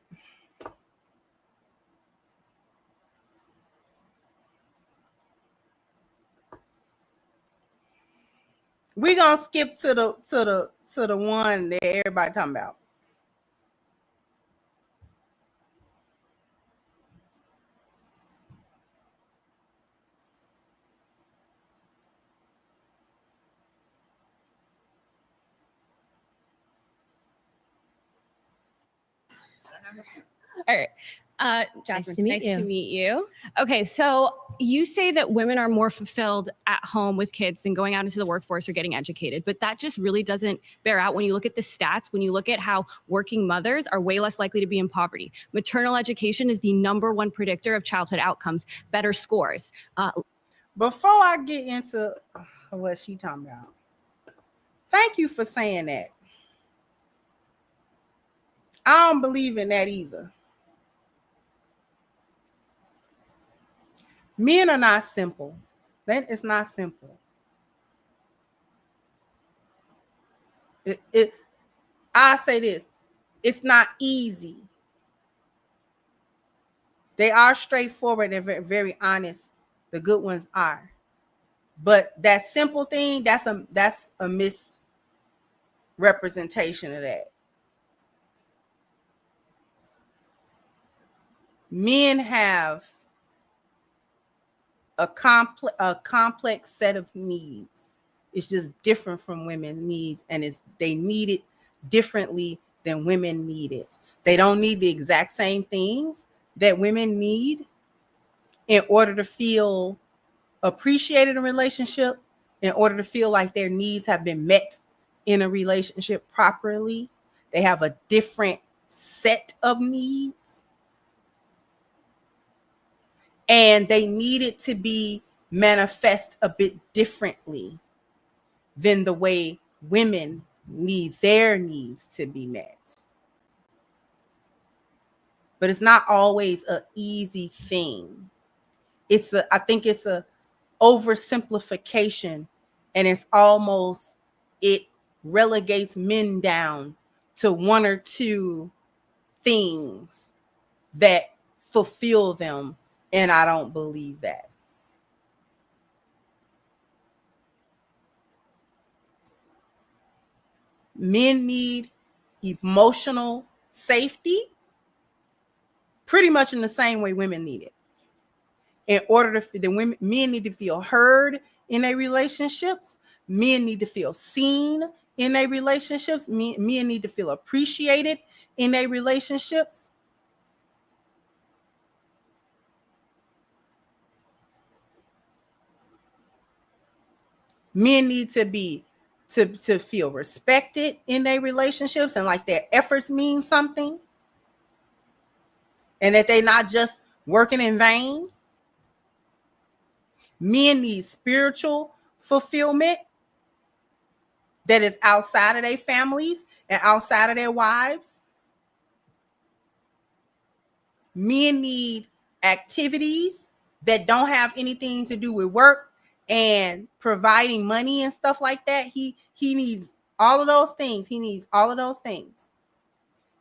We're gonna skip to the one that everybody talking about. All right. Jasmine, nice to meet you. Okay, so you say that women are more fulfilled at home with kids than going out into the workforce or getting educated, but that just really doesn't bear out when you look at the stats, when you look at how working mothers are way less likely to be in poverty. Maternal education is the #1 predictor of childhood outcomes, better scores. Before I get into what she talking about, thank you for saying that. I don't believe in that either. Men are not simple. That is not simple. I say this, it's not easy. They are straightforward. They're very, very honest. The good ones are. But that simple thing, that's a misrepresentation of that. Men have a complex set of needs. It's just different from women's needs, and they need it differently than women need it. They don't need the exact same things that women need in order to feel appreciated in a relationship, in order to feel like their needs have been met in a relationship properly. They have a different set of needs. And they need it to be manifest a bit differently than the way women need their needs to be met. But it's not always an easy thing. I think it's a oversimplification, and it relegates men down to one or two things that fulfill them. And I don't believe that. Men need emotional safety pretty much in the same way women need it. In order men need to feel heard in their relationships. Men need to feel seen in their relationships. Men need to feel appreciated in their relationships. Men need to feel respected in their relationships and like their efforts mean something, and that they're not just working in vain. Men need spiritual fulfillment that is outside of their families and outside of their wives. Men need activities that don't have anything to do with work and providing money and stuff like that. He needs all of those things. He needs all of those things.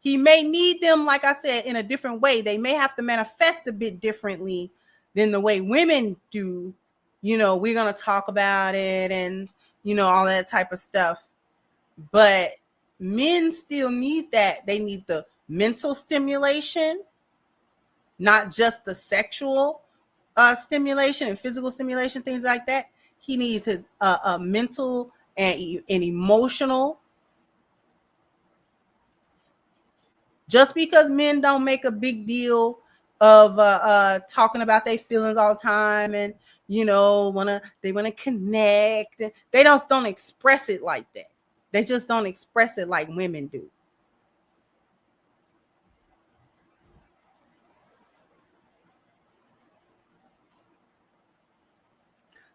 He may need them, like I said, in a different way. They may have to manifest a bit differently than the way women do. You know, we're going to talk about it and, you know, all that type of stuff. But men still need that. They need the mental stimulation, not just the sexual stimulation and physical stimulation, things like that. He needs his mental and emotional. Just because men don't make a big deal of talking about their feelings all the time and, you know, they want to connect, they don't express it like that. They just don't express it like women do.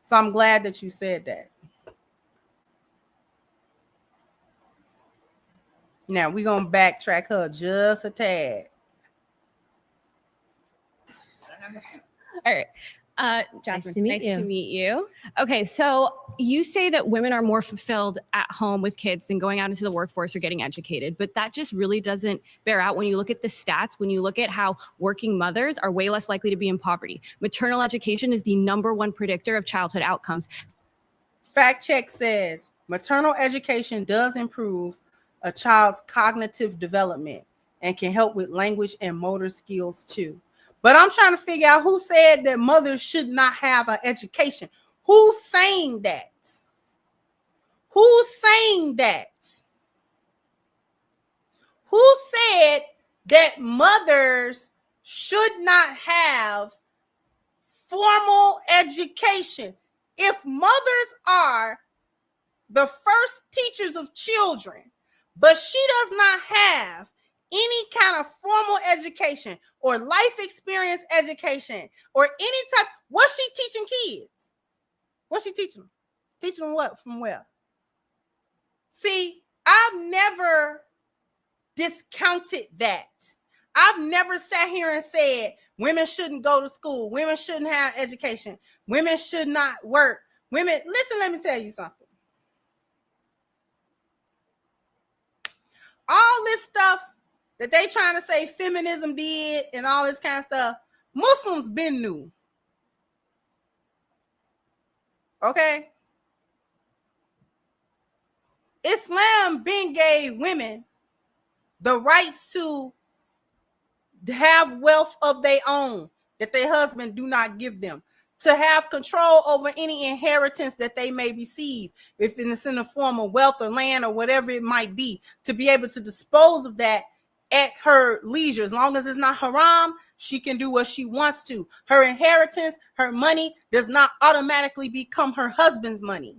So I'm glad that you said that. Now we're going to backtrack her just a tad. All right. Jasmine, nice to meet you. Okay, so you say that women are more fulfilled at home with kids than going out into the workforce or getting educated, but that just really doesn't bear out when you look at the stats, when you look at how working mothers are way less likely to be in poverty. Maternal education is the #1 predictor of childhood outcomes. Fact check says maternal education does improve a child's cognitive development and can help with language and motor skills too. But I'm trying to figure out who said that mothers should not have an education. Who's saying that? Who's saying that? Who said that mothers should not have formal education. If mothers are the first teachers of children, but she does not have any kind of formal education or life experience education or any type, what's she teaching kids? What's she teaching them? Teaching them what? From where? See, I've never discounted that. I've never sat here and said women shouldn't go to school, women shouldn't have education, women should not work. Women, listen, let me tell you something. All this stuff that they trying to say feminism did and all this kind of stuff, Muslims been new. Okay? Islam been gave women the rights to have wealth of their own that their husband do not give them, to have control over any inheritance that they may receive, if it's in the form of wealth or land or whatever it might be, to be able to dispose of that at her leisure. As long as it's not haram, she can do what she wants to. Her inheritance, her money does not automatically become her husband's money.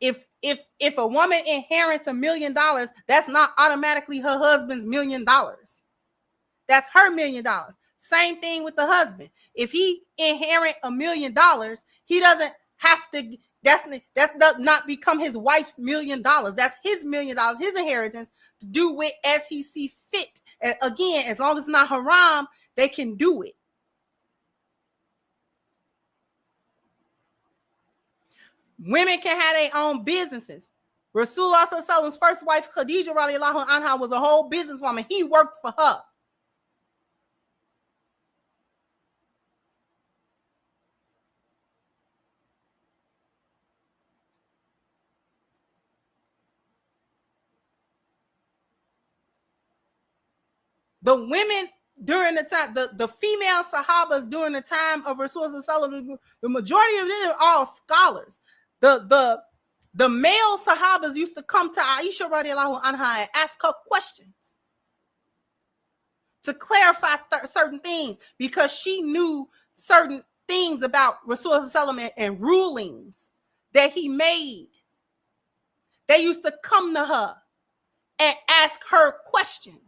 If a woman inherits $1 million, that's not automatically her husband's $1 million. That's her $1 million. Same thing with the husband. If he inherit $1 million, he doesn't have to. That's does not become his wife's $1 million. That's his $1 million, his inheritance, to do with as he see fit. And again, as long as it's not haram, they can do it. Women can have their own businesses. Rasulullah's first wife, Khadija radiallahu anha, was a whole businesswoman. He worked for her. The women during the time, the female Sahabas during the time of Rasulullah, the majority of them are all scholars. The male Sahabas used to come to Aisha radiallahu anha and ask her questions to clarify certain things, because she knew certain things about Rasulullah and rulings that he made. They used to come to her and ask her questions.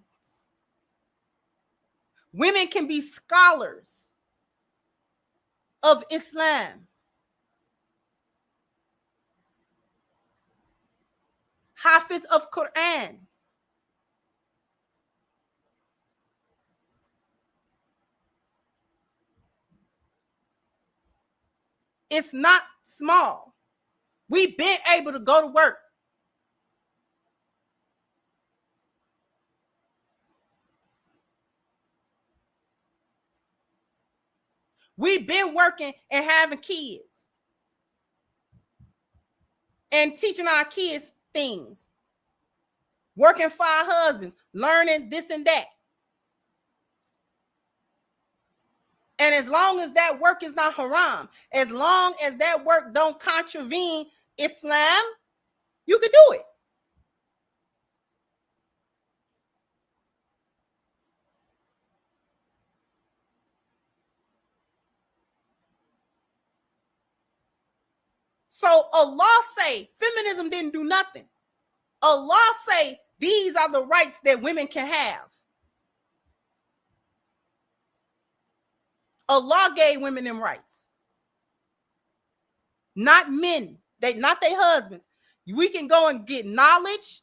Women can be scholars of Islam. Hafiz of Quran. It's not small. We've been able to go to work. We've been working and having kids and teaching our kids things, working for our husbands, learning this and that. And as long as that work is not haram, as long as that work don't contravene Islam, you can do it. So Allah say feminism didn't do nothing. Allah say these are the rights that women can have. Allah gave women them rights. Not men. Not their husbands. We can go and get knowledge.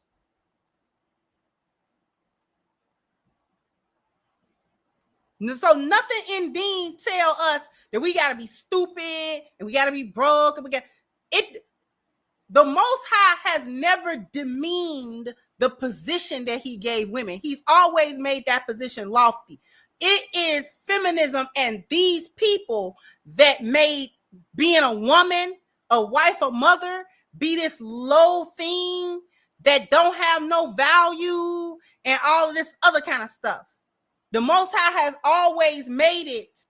So nothing in Deen tell us that we got to be stupid and we got to be broke and we got it. The Most High has never demeaned the position that he gave women. He's always made that position lofty. It is feminism and these people that made being a woman, a wife, a mother, be this low thing that don't have no value and all of this other kind of stuff. The Most High has always made it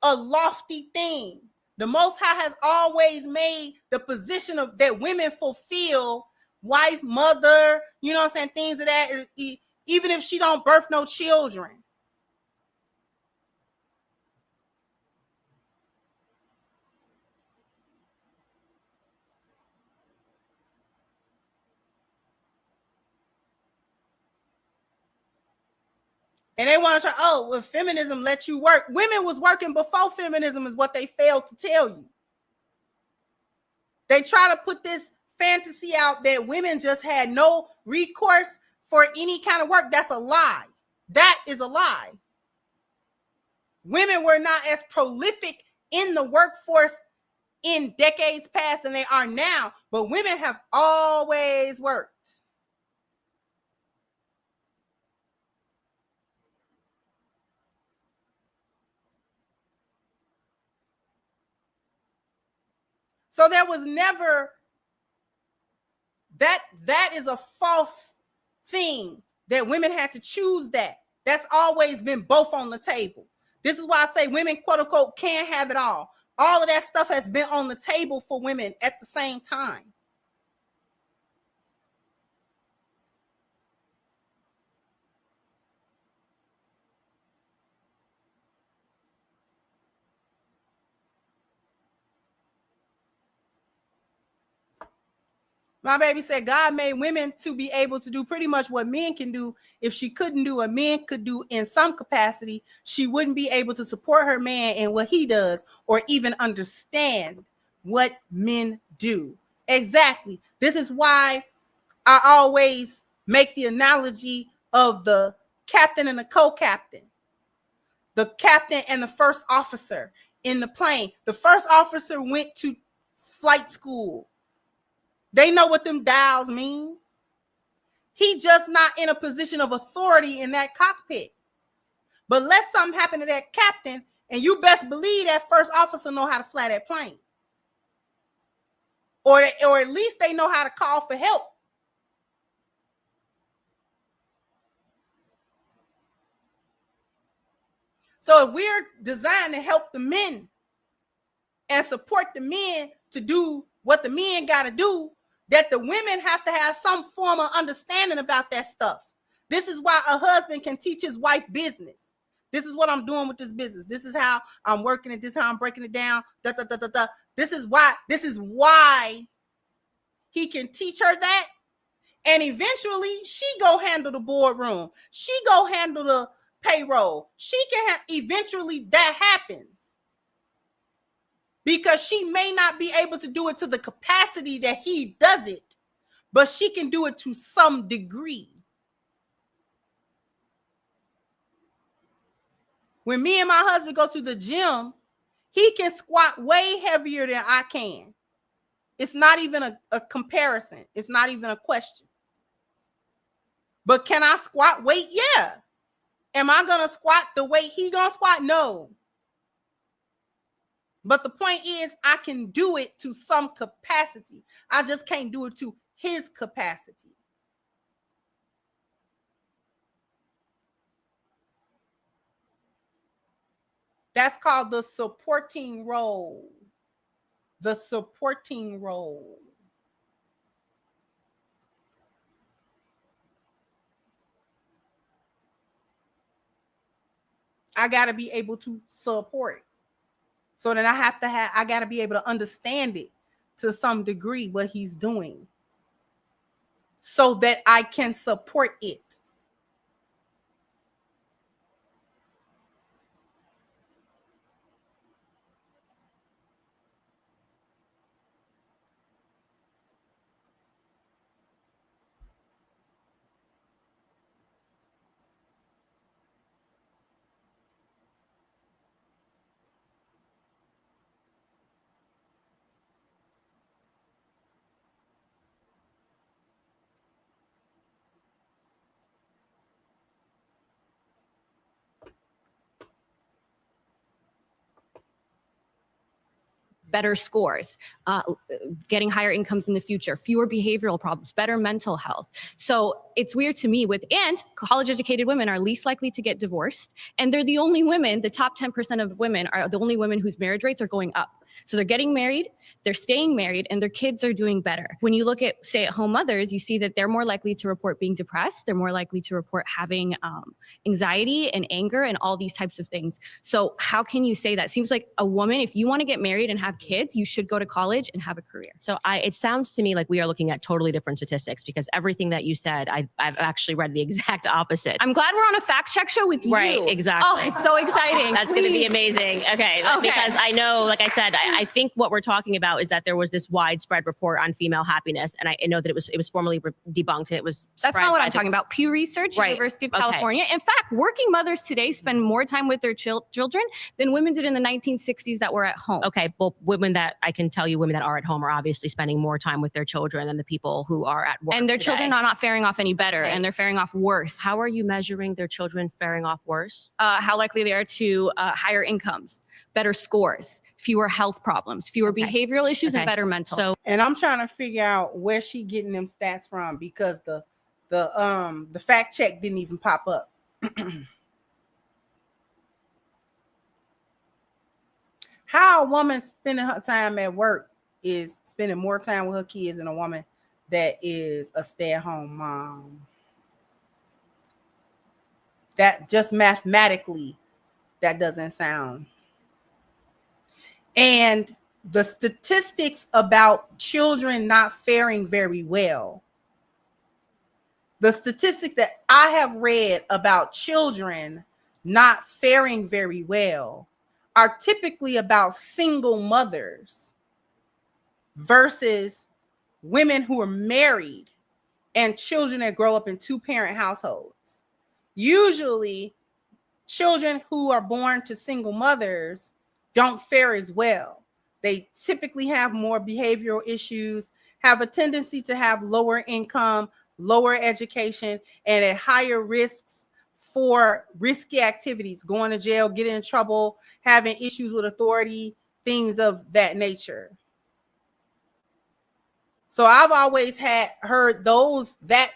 a lofty thing. The Most High has always made the position of that women fulfill, wife, mother, you know what I'm saying, things of that. even if she don't birth no children. And they want to try, oh, well, feminism lets you work. Women was working before feminism is what they failed to tell you. They try to put this fantasy out that women just had no recourse for any kind of work. That's a lie. That is a lie. Women were not as prolific in the workforce in decades past than they are now, but women have always worked. So there was never that is a false thing that women had to choose that. That's always been both on the table. This is why I say women, quote unquote, can't have it all. All of that stuff has been on the table for women at the same time. My baby said God made women to be able to do pretty much what men can do. If she couldn't do what men could do in some capacity, she wouldn't be able to support her man in what he does or even understand what men do. Exactly. This is why I always make the analogy of the captain and the co-captain. The captain and the first officer in the plane. The first officer went to flight school. They know what them dials mean. He just not in a position of authority in that cockpit. But let something happen to that captain, and you best believe that first officer know how to fly that plane. Or at least they know how to call for help. So if we're designed to help the men and support the men to do what the men got to do, that the women have to have some form of understanding about that stuff. This is why a husband can teach his wife business. This is what I'm doing with this business. This is how I'm working it. This is how I'm breaking it down. This is why he can teach her that. And eventually she go handle the boardroom. She go handle the payroll. She can eventually that happens. Because she may not be able to do it to the capacity that he does it, but she can do it to some degree. When me and my husband go to the gym, he can squat way heavier than I can. It's not even a comparison. It's not even a question. But can I squat weight? Yeah. Am I going to squat the weight he going to squat? No. But the point is, I can do it to some capacity. I just can't do it to his capacity. That's called the supporting role. The supporting role. I got to be able to support. So then I got to be able to understand it to some degree, what he's doing, so that I can support it. Better scores, getting higher incomes in the future, fewer behavioral problems, better mental health. So it's weird to me and college-educated women are least likely to get divorced. And they're the only women, the top 10% of women are the only women whose marriage rates are going up. So they're getting married, they're staying married, and their kids are doing better. When you look at stay-at-home mothers, you see that they're more likely to report being depressed. They're more likely to report having anxiety and anger and all these types of things. So how can you say that? Seems like a woman, if you want to get married and have kids, you should go to college and have a career. So it sounds to me like we are looking at totally different statistics, because everything that you said, I've actually read the exact opposite. I'm glad we're on a fact check show with you. Right, exactly. Oh, it's so exciting. That's going to be amazing. Okay. Because I know, like I said, I think what we're talking about is that there was this widespread report on female happiness, and I know that it was formally debunked, and it was. That's not what I'm talking about. Pew Research, Right. University of California. In fact, working mothers today spend more time with their children than women did in the 1960s that were at home. Okay, well, women that are at home are obviously spending more time with their children than the people who are at work. And their today. children are not faring off any better, and they're faring off worse. How are you measuring their children faring off worse? How likely they are to higher incomes, better scores, fewer health problems, fewer behavioral issues, and better mental. So, And I'm trying to figure out where she getting them stats from, because the fact check didn't even pop up. How a woman spending her time at work is spending more time with her kids than a woman that is a stay-at-home mom. That just mathematically, that doesn't sound. And the statistics about children not faring very well, the statistic that I have read about children not faring very well are typically about single mothers versus women who are married and children that grow up in two-parent households. Usually, children who are born to single mothers don't fare as well. They typically have more behavioral issues, have a tendency to have lower income, lower education, and at higher risks for risky activities, going to jail, getting in trouble, having issues with authority, things of that nature. So I've always heard that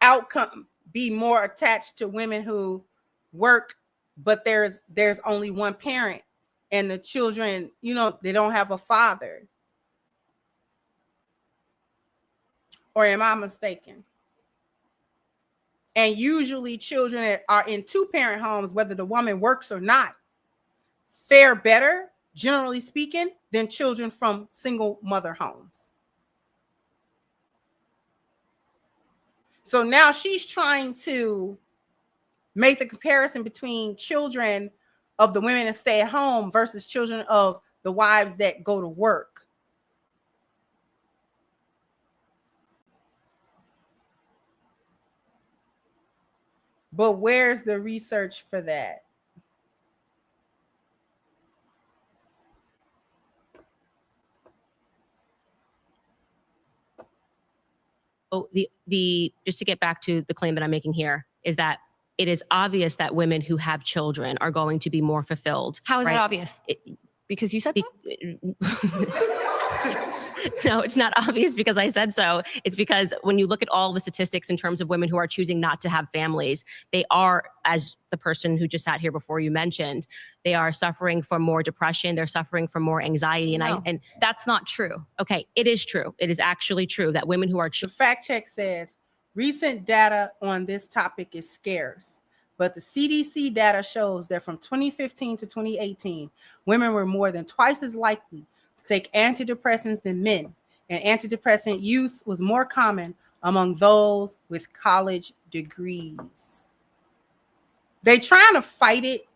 outcome be more attached to women who work, but there's only one parent, and the children, they don't have a father. Or am I mistaken? And usually children that are in two-parent homes, whether the woman works or not, fare better, generally speaking, than children from single mother homes. So now she's trying to make the comparison between children of the women that stay at home versus children of the wives that go to work. But where's the research for that? Oh, the just to get back to the claim that I'm making here is that it is obvious that women who have children are going to be more fulfilled. How is right? that obvious? Because you said so? No, it's not obvious because I said so. It's because when you look at all the statistics in terms of women who are choosing not to have families, they are, as the person who just sat here before you mentioned, they are suffering from more depression. They're suffering from more anxiety. And that's not true. Okay, it is true. It is actually true that women who are... The fact check says recent data on this topic is scarce, but the CDC data shows that from 2015 to 2018, women were more than twice as likely to take antidepressants than men, and antidepressant use was more common among those with college degrees. They trying to fight it.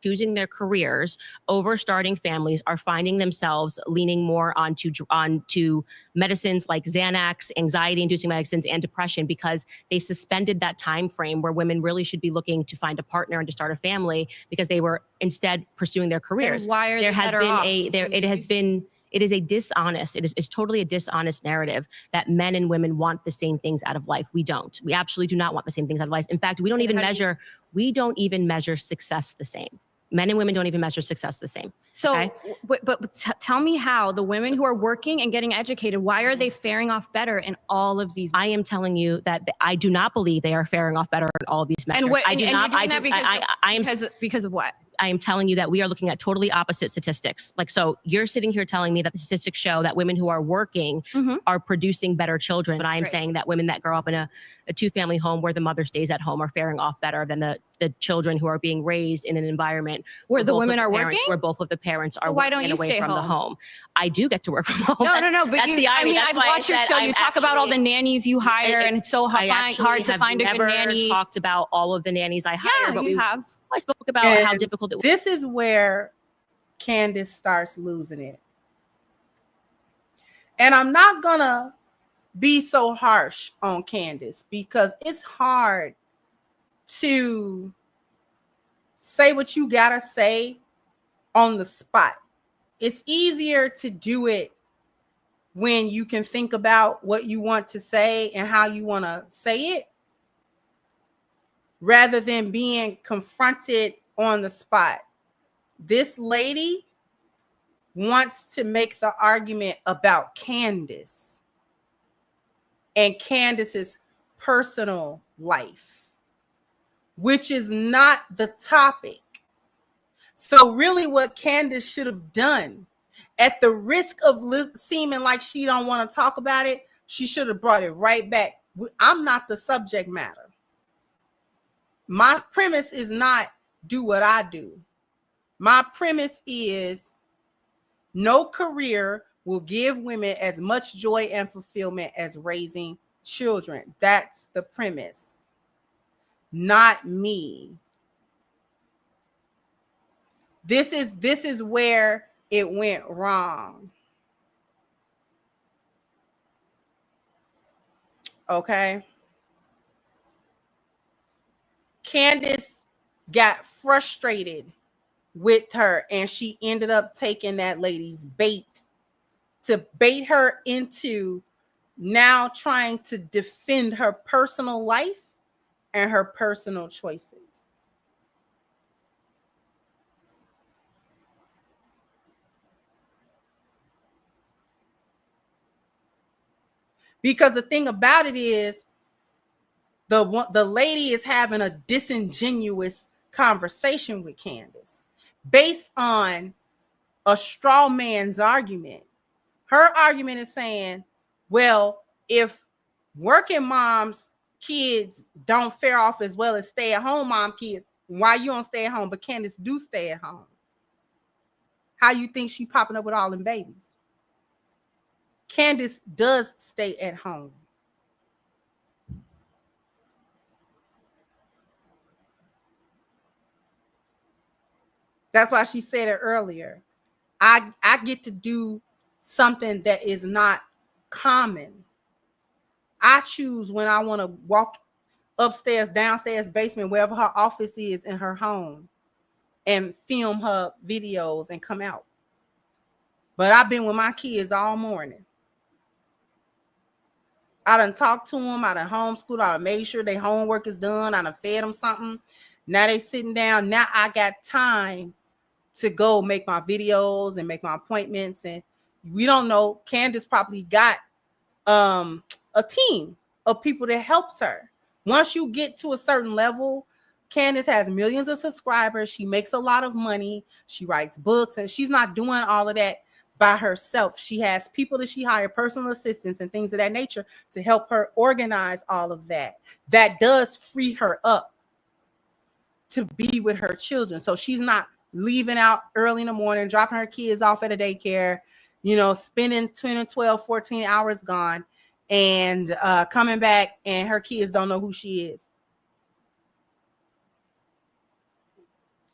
Choosing their careers over starting families are finding themselves leaning more onto medicines like Xanax, anxiety-inducing medicines, and depression, because they suspended that time frame where women really should be looking to find a partner and to start a family, because they were instead pursuing their careers. And why are they better off? It is a dishonest, it's totally a dishonest narrative that men and women want the same things out of life. We don't. We absolutely do not want the same things out of life. In fact, we don't even measure success the same. Men and women don't even measure success the same. So, okay? but tell me how the women who are working and getting educated, why are they faring off better in all of these? I am telling you that I do not believe they are faring off better in all of these measures. I do not. Because of what? I am telling you that we are looking at totally opposite statistics. Like, so you're sitting here telling me that the statistics show that women who are working are producing better children. But I am saying that women that grow up in a two-family home where the mother stays at home are faring off better than the children who are being raised in an environment where the women are working, where both of the parents are why don't you away stay from home? the home. I do get to work from home. No. But that's the irony. I've watched your show. You talk about all the nannies you hire, and it's so hard to find a good nanny. I talked about all of the nannies I hire, but I spoke about how difficult it was. This is where Candace starts losing it. And I'm not gonna be so harsh on Candace because it's hard to say what you gotta say on the spot. It's easier to do it when you can think about what you want to say and how you want to say it, rather than being confronted on the spot. This lady wants to make the argument about Candace and Candace's personal life, which is not the topic. So really what Candace should have done, at the risk of seeming like she don't want to talk about it, she should have brought it right back. I'm not the subject matter. My premise is not do what I do. My premise is no career will give women as much joy and fulfillment as raising children. That's the premise, not me. This is where it went wrong. Okay. Candace got frustrated with her and she ended up taking that lady's bait to bait her into now trying to defend her personal life and her personal choices. Because the thing about it is, the lady is having a disingenuous conversation with Candace based on a straw man's argument. Her argument is saying, well, if working moms' kids don't fare off as well as stay-at-home mom kids, why you don't stay at home? But Candace do stay at home. How you think she popping up with all them babies? Candace does stay at home. That's why she said it earlier. I get to do something that is not common. I choose when I want to walk upstairs, downstairs, basement, wherever her office is in her home, and film her videos and come out. But I've been with my kids all morning. I done talked to them, I done homeschooled, I done made sure their homework is done, I done fed them something. Now they sitting down. Now I got time to go make my videos and make my appointments. And we don't know, Candace probably got a team of people that helps her. Once you get to a certain level, Candace has millions of subscribers. She makes a lot of money. She writes books, and she's not doing all of that by herself. She has people that she hires, personal assistants and things of that nature to help her organize all of that. That does free her up to be with her children. So she's not leaving out early in the morning, dropping her kids off at a daycare, spending 10, 12, 14 hours gone and coming back and her kids don't know who she is.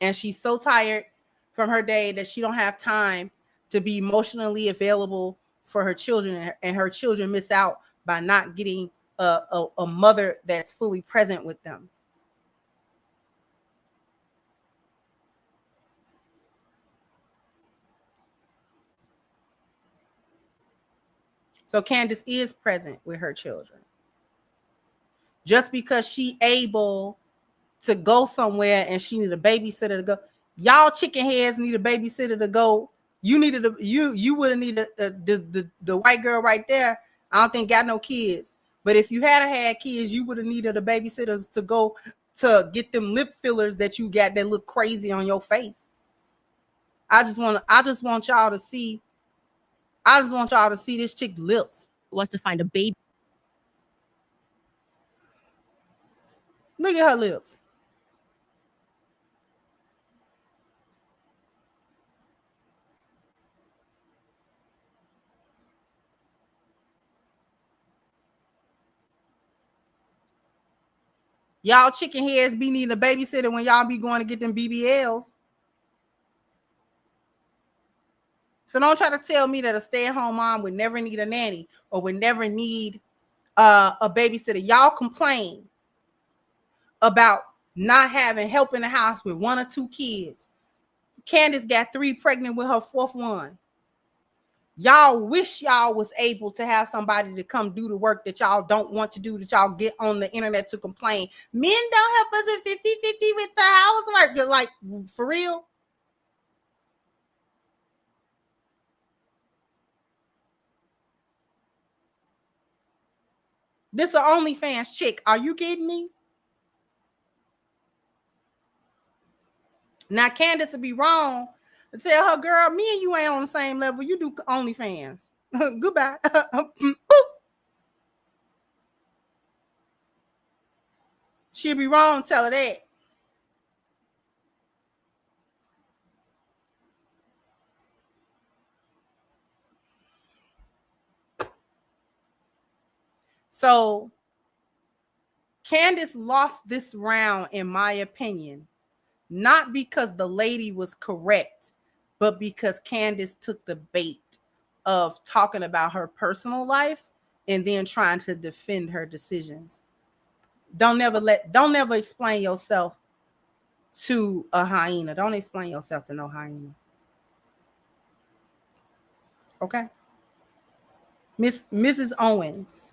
And she's so tired from her day that she don't have time to be emotionally available for her children, and her children miss out by not getting a mother that's fully present with them. So Candace is present with her children. Just because she able to go somewhere and she need a babysitter to go, Y'all chicken heads need a babysitter to go. You needed you would have needed the white girl right there. I don't think got no kids. But if you had kids, you would have needed a babysitter to go to get them lip fillers that you got that look crazy on your face. I just want y'all to see this chick lips. Was to find a baby. Look at her lips. Y'all chicken heads be needing a babysitter when y'all be going to get them BBLs. So don't try to tell me that a stay-at-home mom would never need a nanny or would never need a babysitter. Y'all complain about not having help in the house with 1 or 2 kids. Candace got 3 pregnant with her 4th one. Y'all wish y'all was able to have somebody to come do the work that y'all don't want to do, that y'all get on the internet to complain. Men don't help us at 50-50 with the housework. Like, for real? This is an OnlyFans chick. Are you kidding me? Now, Candace would be wrong to tell her, girl, me and you ain't on the same level. You do OnlyFans. Goodbye. She'd be wrong to tell her that. So, Candace lost this round, in my opinion, not because the lady was correct, but because Candace took the bait of talking about her personal life and then trying to defend her decisions. Don't never explain yourself to a hyena. Don't explain yourself to no hyena. Okay? Mrs. Owens.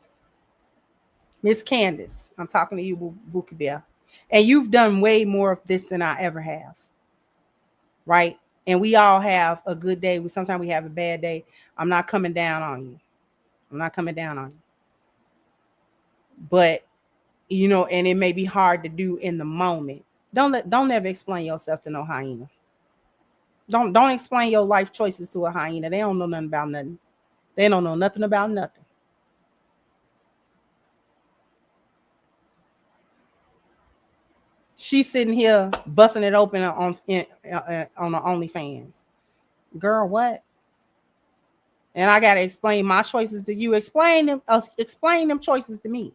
Miss Candace, I'm talking to you, Bookie Bear. And you've done way more of this than I ever have. Right? And we all have a good day. Sometimes we have a bad day. I'm not coming down on you. I'm not coming down on you. But, you know, and it may be hard to do in the moment. Don't ever explain yourself to no hyena. Don't explain your life choices to a hyena. They don't know nothing about nothing. They don't know nothing about nothing. She's sitting here busting it open on the OnlyFans. Girl, what? And I gotta explain my choices to you. Explain them choices to me.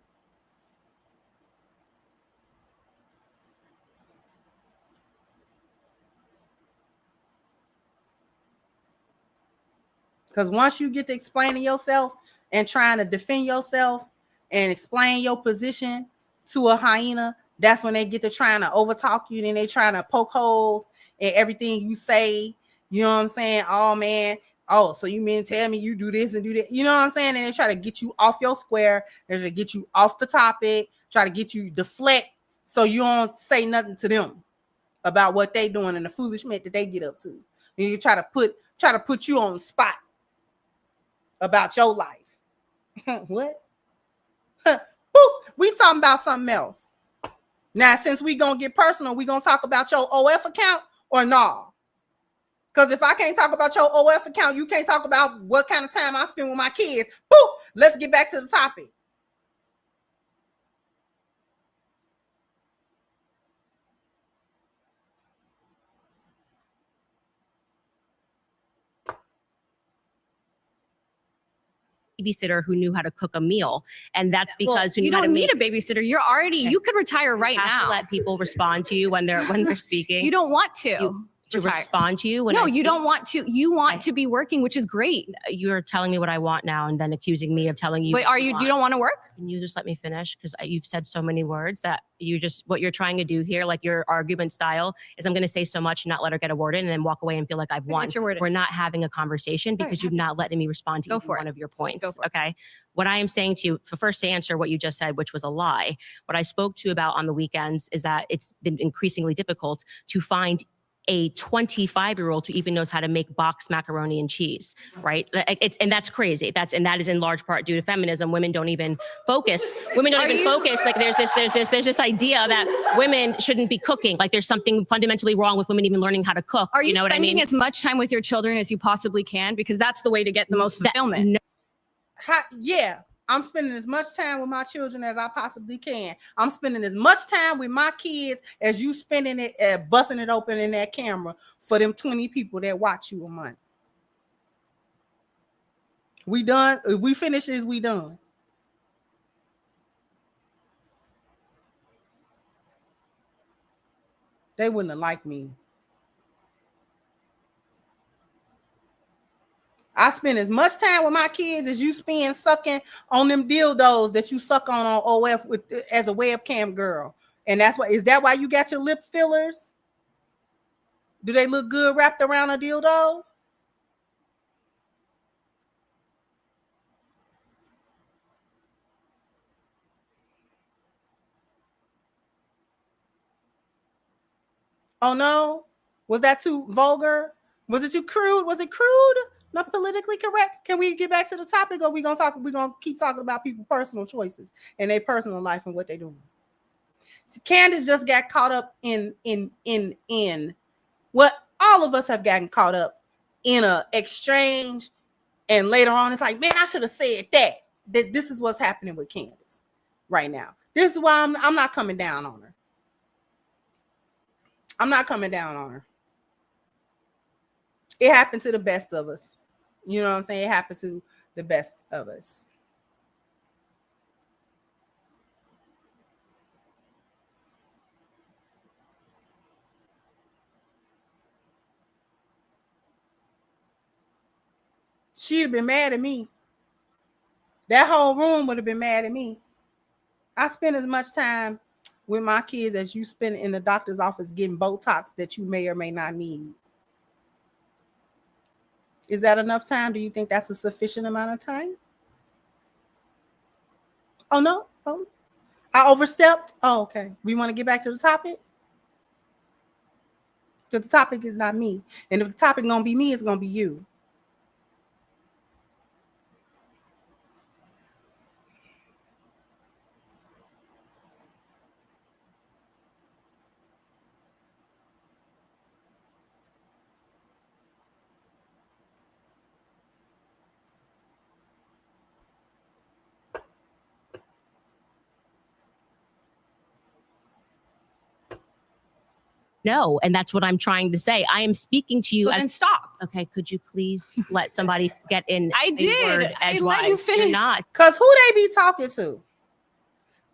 Because once you get to explaining yourself and trying to defend yourself and explain your position to a hyena, that's when they get to trying to overtalk you. Then they trying to poke holes in everything you say. You know what I'm saying? Oh, man. Oh, so you mean tell me you do this and do that? You know what I'm saying? And they try to get you off your square. They try to get you off the topic. Try to get you deflect so you don't say nothing to them about what they doing and the foolishness that they get up to. And you try to put you on the spot about your life. What? We talking about something else. Now, since we gonna get personal, we gonna talk about your OF account or no? Because if I can't talk about your OF account, you can't talk about what kind of time I spend with my kids. Boop! Let's get back to the topic. Babysitter who knew how to cook a meal, and that's because you don't need a babysitter. You're already you could retire right now. To let people respond to you when they're speaking. You don't want to respond to you when you don't want to. You want to be working, which is great. You're telling me what I want now and then accusing me of telling you. Wait, you don't want to work? Can you just let me finish? Because you've said so many words that what you're trying to do here, like your argument style is I'm going to say so much and not let her get a word in and then walk away and feel like I've won. We're not having a conversation because you've not letting me respond to one of your points. Okay. What I am saying to you, first to answer what you just said, which was a lie, what I spoke to you about on the weekends is that it's been increasingly difficult to find a 25-year-old who even knows how to make boxed macaroni and cheese, right? And that's crazy. That is in large part due to feminism. Women don't even focus. Like there's this idea that women shouldn't be cooking. Like there's something fundamentally wrong with women even learning how to cook. Are you know what I mean? spending as much time with your children as you possibly can? Because that's the way to get the most fulfillment. Yeah. I'm spending as much time with my children as I possibly can. I'm spending as much time with my kids as you spending it busting it open in that camera for them 20 people that watch you a month. We done. If we finish this, we done. They wouldn't have liked me. I spend as much time with my kids as you spend sucking on them dildos that you suck on OF with as a webcam girl. And is that why you got your lip fillers? Do they look good wrapped around a dildo? Oh no? Was that too vulgar? Was it too crude? Was it crude? Not politically correct? Can we get back to the topic, or we're gonna keep talking about people's personal choices and their personal life and what they're doing? See, Candace just got caught up in what all of us have gotten caught up in a exchange, and later on it's like, man, I should have said that. This is what's happening with Candace right now. This is why I'm not coming down on her. I'm not coming down on her. It happened to the best of us. You know what I'm saying? It happened to the best of us. She'd have been mad at me. That whole room would have been mad at me. I spend as much time with my kids as you spend in the doctor's office getting Botox that you may or may not need. Is that enough time? Do you think that's a sufficient amount of time? Oh, no? Oh, I overstepped? Oh, okay. We want to get back to the topic? Because the topic is not me. And if the topic going to be me, it's going to be you. No, and that's what I'm trying to say. I am speaking to you So as then stop. Okay, could you please let somebody get in? I did. I let you finish. You're not. Because who they be talking to?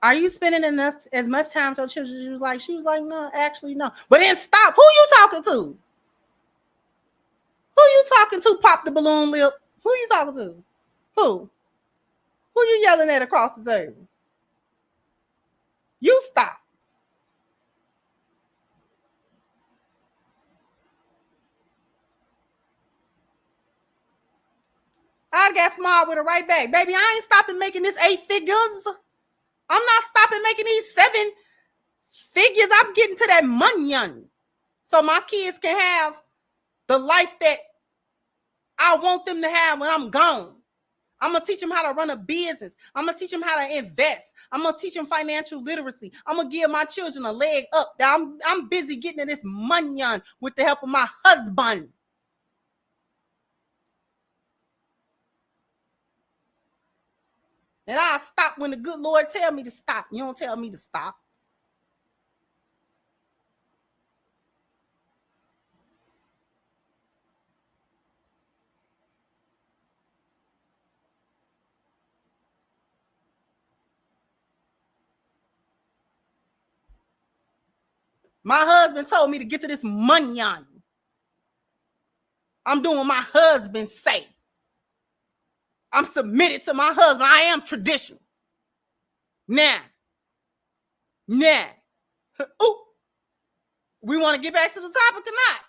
Are you spending as much time with your children? She was like, no, actually, no. But then stop. Who you talking to? Who you talking to? Pop the balloon lip. Who you talking to? Who you yelling at across the table? You stop. I got smart with it right back. Baby, I ain't stopping making this 8 figures. I'm not stopping making these 7 figures. I'm getting to that money, so my kids can have the life that I want them to have when I'm gone. I'm going to teach them how to run a business. I'm going to teach them how to invest. I'm going to teach them financial literacy. I'm going to give my children a leg up. I'm busy getting to this money with the help of my husband. And I'll stop when the good Lord tell me to stop. You don't tell me to stop. My husband told me to get to this money. I'm doing my husband's say. I'm submitted to my husband. I am traditional. Now. Ooh. We want to get back to the topic or not?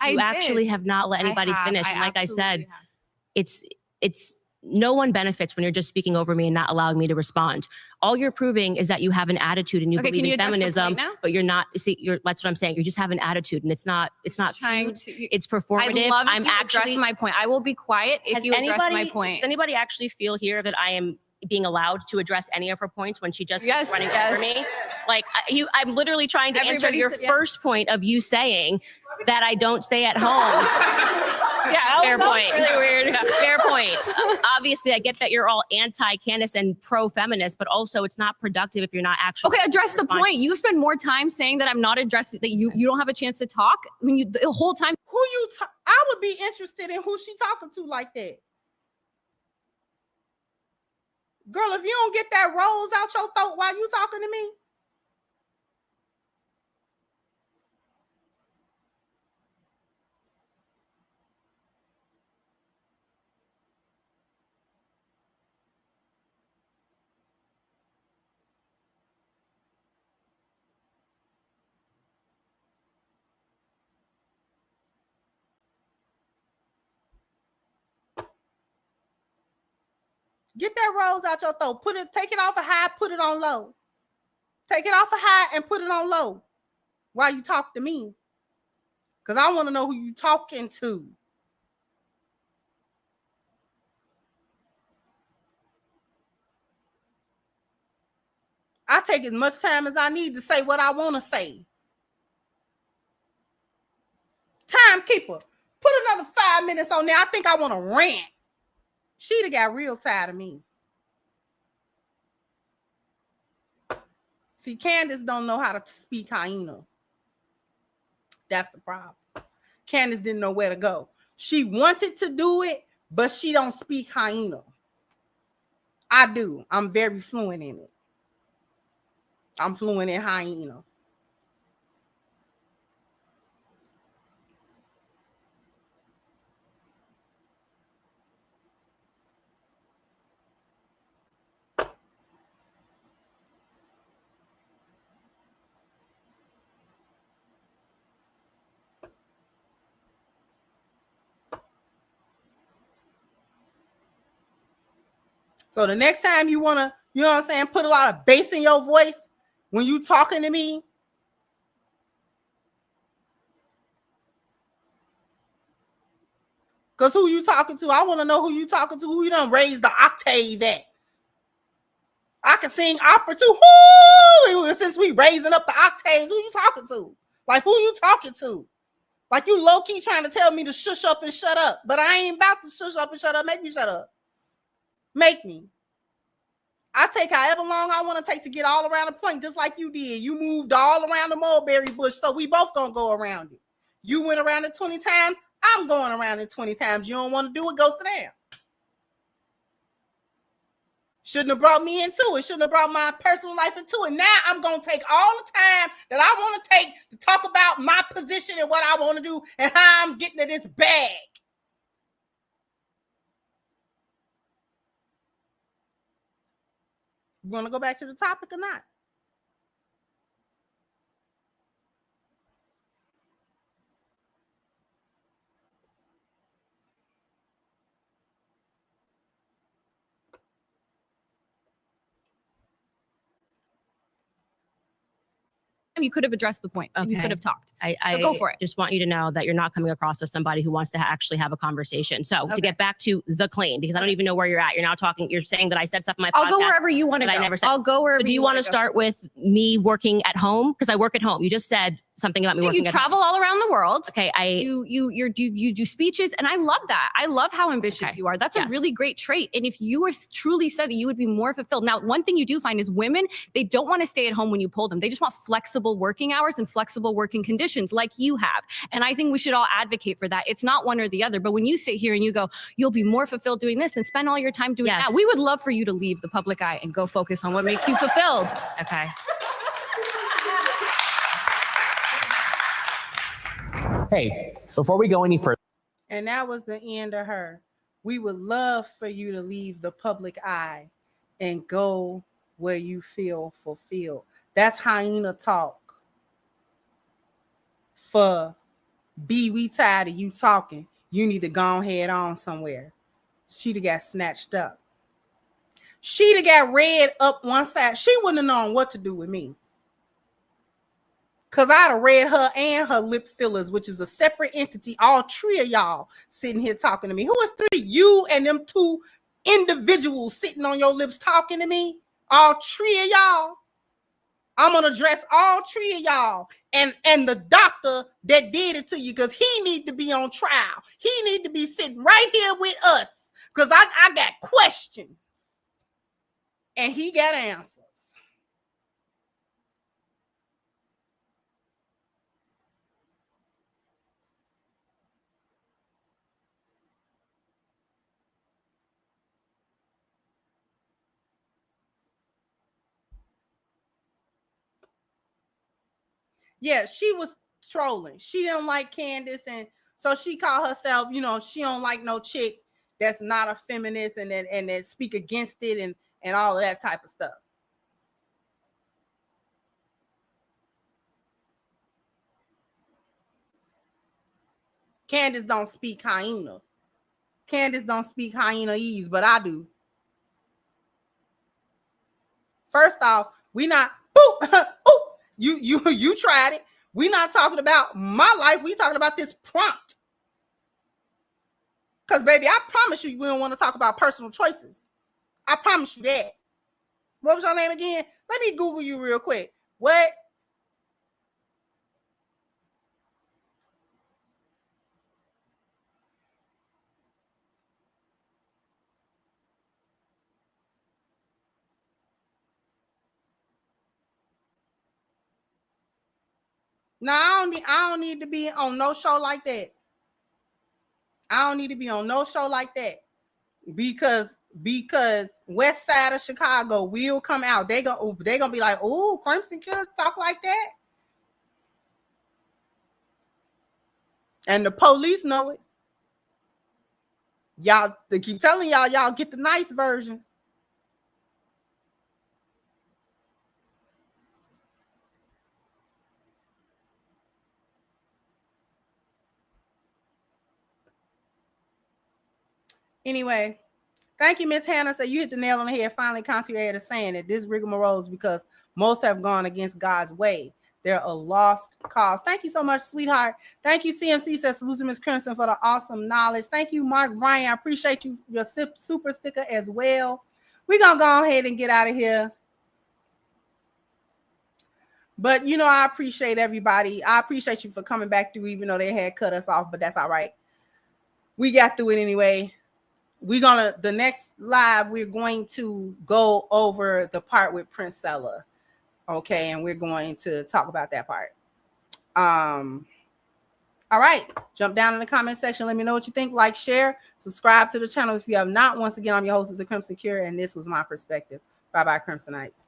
You actually have not let anybody finish. And like I said, it's no one benefits when you're just speaking over me and not allowing me to respond. All you're proving is that you have an attitude and you believe in feminism, but you're not. See, that's what I'm saying. You just have an attitude, and it's not cute. It's performative. I'm actually addressing my point. I will be quiet if you address my point. Does anybody actually feel here that I am being allowed to address any of her points when she just keeps running over me? Like I'm literally trying to answer your first point of you saying that I don't stay at home. Yeah, fair point. Really weird. Yeah, fair point. Obviously, I get that you're all anti-Candace and pro-feminist, but also it's not productive if you're not actually. Okay, address the point. You spend more time saying that I'm not addressing, that you don't have a chance to talk. I mean, the whole time. I would be interested in who she talking to like that. Girl, if you don't get that rose out your throat while you talking to me. Get that rose out your throat. Take it off a high, put it on low. Take it off a high and put it on low while you talk to me. Because I want to know who you talking to. I take as much time as I need to say what I want to say. Timekeeper, put another 5 minutes on there. I think I want to rant. She'd have got real tired of me. See, Candace don't know how to speak hyena. That's the problem. Candace didn't know where to go. She wanted to do it, but she don't speak hyena. I do. I'm very fluent in it. I'm fluent in hyena. So the next time you want to, you know what I'm saying, put a lot of bass in your voice when you talking to me. Because who you talking to? I want to know who you talking to, who you done raised the octave at. I can sing opera too. Woo! Since we raising up the octaves, who you talking to? Like, who you talking to? Like, you low-key trying to tell me to shush up and shut up. But I ain't about to shush up and shut up. Make me shut up. Make me. I take however long I want to take to get all around the point, just like you did. You moved all around the mulberry bush, so we both gonna go around it. You went around it 20 times. I'm going around it 20 times. You don't want to do it, go sit down. Shouldn't have brought me into it. Shouldn't have brought my personal life into it. Now I'm going to take all the time that I want to take to talk about my position and what I want to do and how I'm getting to this bag. You want to go back to the topic or not? You could have addressed the point. Okay. You could have talked. I go for it. Just want you to know that you're not coming across as somebody who wants to actually have a conversation. So to get back to the claim, because I don't even know where you're at. You're now talking, you're saying that I said stuff in my podcast. I'll go wherever you want to go. I never said. I'll go wherever. So do you want to start with me working at home? Because I work at home. You just said something about me working at home. You travel all around the world. Okay. You do speeches, and I love that. I love how ambitious you are. That's a really great trait. And if you were truly said that, you would be more fulfilled. Now, one thing you do find is women, they don't want to stay at home when you pull them. They just want flexible working hours and flexible working conditions like you have. And I think we should all advocate for that. It's not one or the other. But when you sit here and you go, you'll be more fulfilled doing this and spend all your time doing that, we would love for you to leave the public eye and go focus on what makes you fulfilled. Okay. Hey, before we go any further. And that was the end of her. We would love for you to leave the public eye and go where you feel fulfilled. That's hyena talk for B, we tired of you talking. You need to go ahead on somewhere. She'd have got snatched up. She'd have got read up one side. She wouldn't have known what to do with me. Because I'd have read her and her lip fillers, which is a separate entity. All three of y'all sitting here talking to me. Who is three? You and them two individuals sitting on your lips talking to me. All three of y'all. I'm going to address all three of y'all and the doctor that did it to you, because he need to be on trial. He need to be sitting right here with us, because I got questions and he got answers. Yeah, she was trolling. She didn't like Candace, and so she called herself, she don't like no chick that's not a feminist and that speak against it and all of that type of stuff. Candace don't speak hyena. Candace don't speak hyenaese, but I do. First off, we not you tried it. We not talking about my life. We talking about this prompt. Because, baby, I promise you, we don't want to talk about personal choices. I promise you that. What was your name again? Let me Google you real quick. What? No, I don't need to be on no show like that. I don't need to be on no show like that. Because West Side of Chicago will come out. They gonna be like, oh, Crimson Cure talk like that. And the police know it. Y'all, they keep telling y'all get the nice version. Anyway, thank you, Miss Hannah. So you hit the nail on the head. Finally, contrary to saying that this rigmarole is because most have gone against God's way. They're a lost cause. Thank you so much, sweetheart. Thank you, CMC says, salute to Miss Crimson for the awesome knowledge. Thank you, Mark Ryan. I appreciate you, your super sticker as well. We're going to go ahead and get out of here. But, I appreciate everybody. I appreciate you for coming back through, even though they had cut us off, but that's all right. We got through it anyway. The next live, we're going to go over the part with Princella. Okay, and we're going to talk about that part. All right, jump down in the comment section. Let me know what you think. Like, share, subscribe to the channel if you have not. Once again, I'm your host, the Crimson Cure, and this was my perspective. Bye-bye, Crimsonites.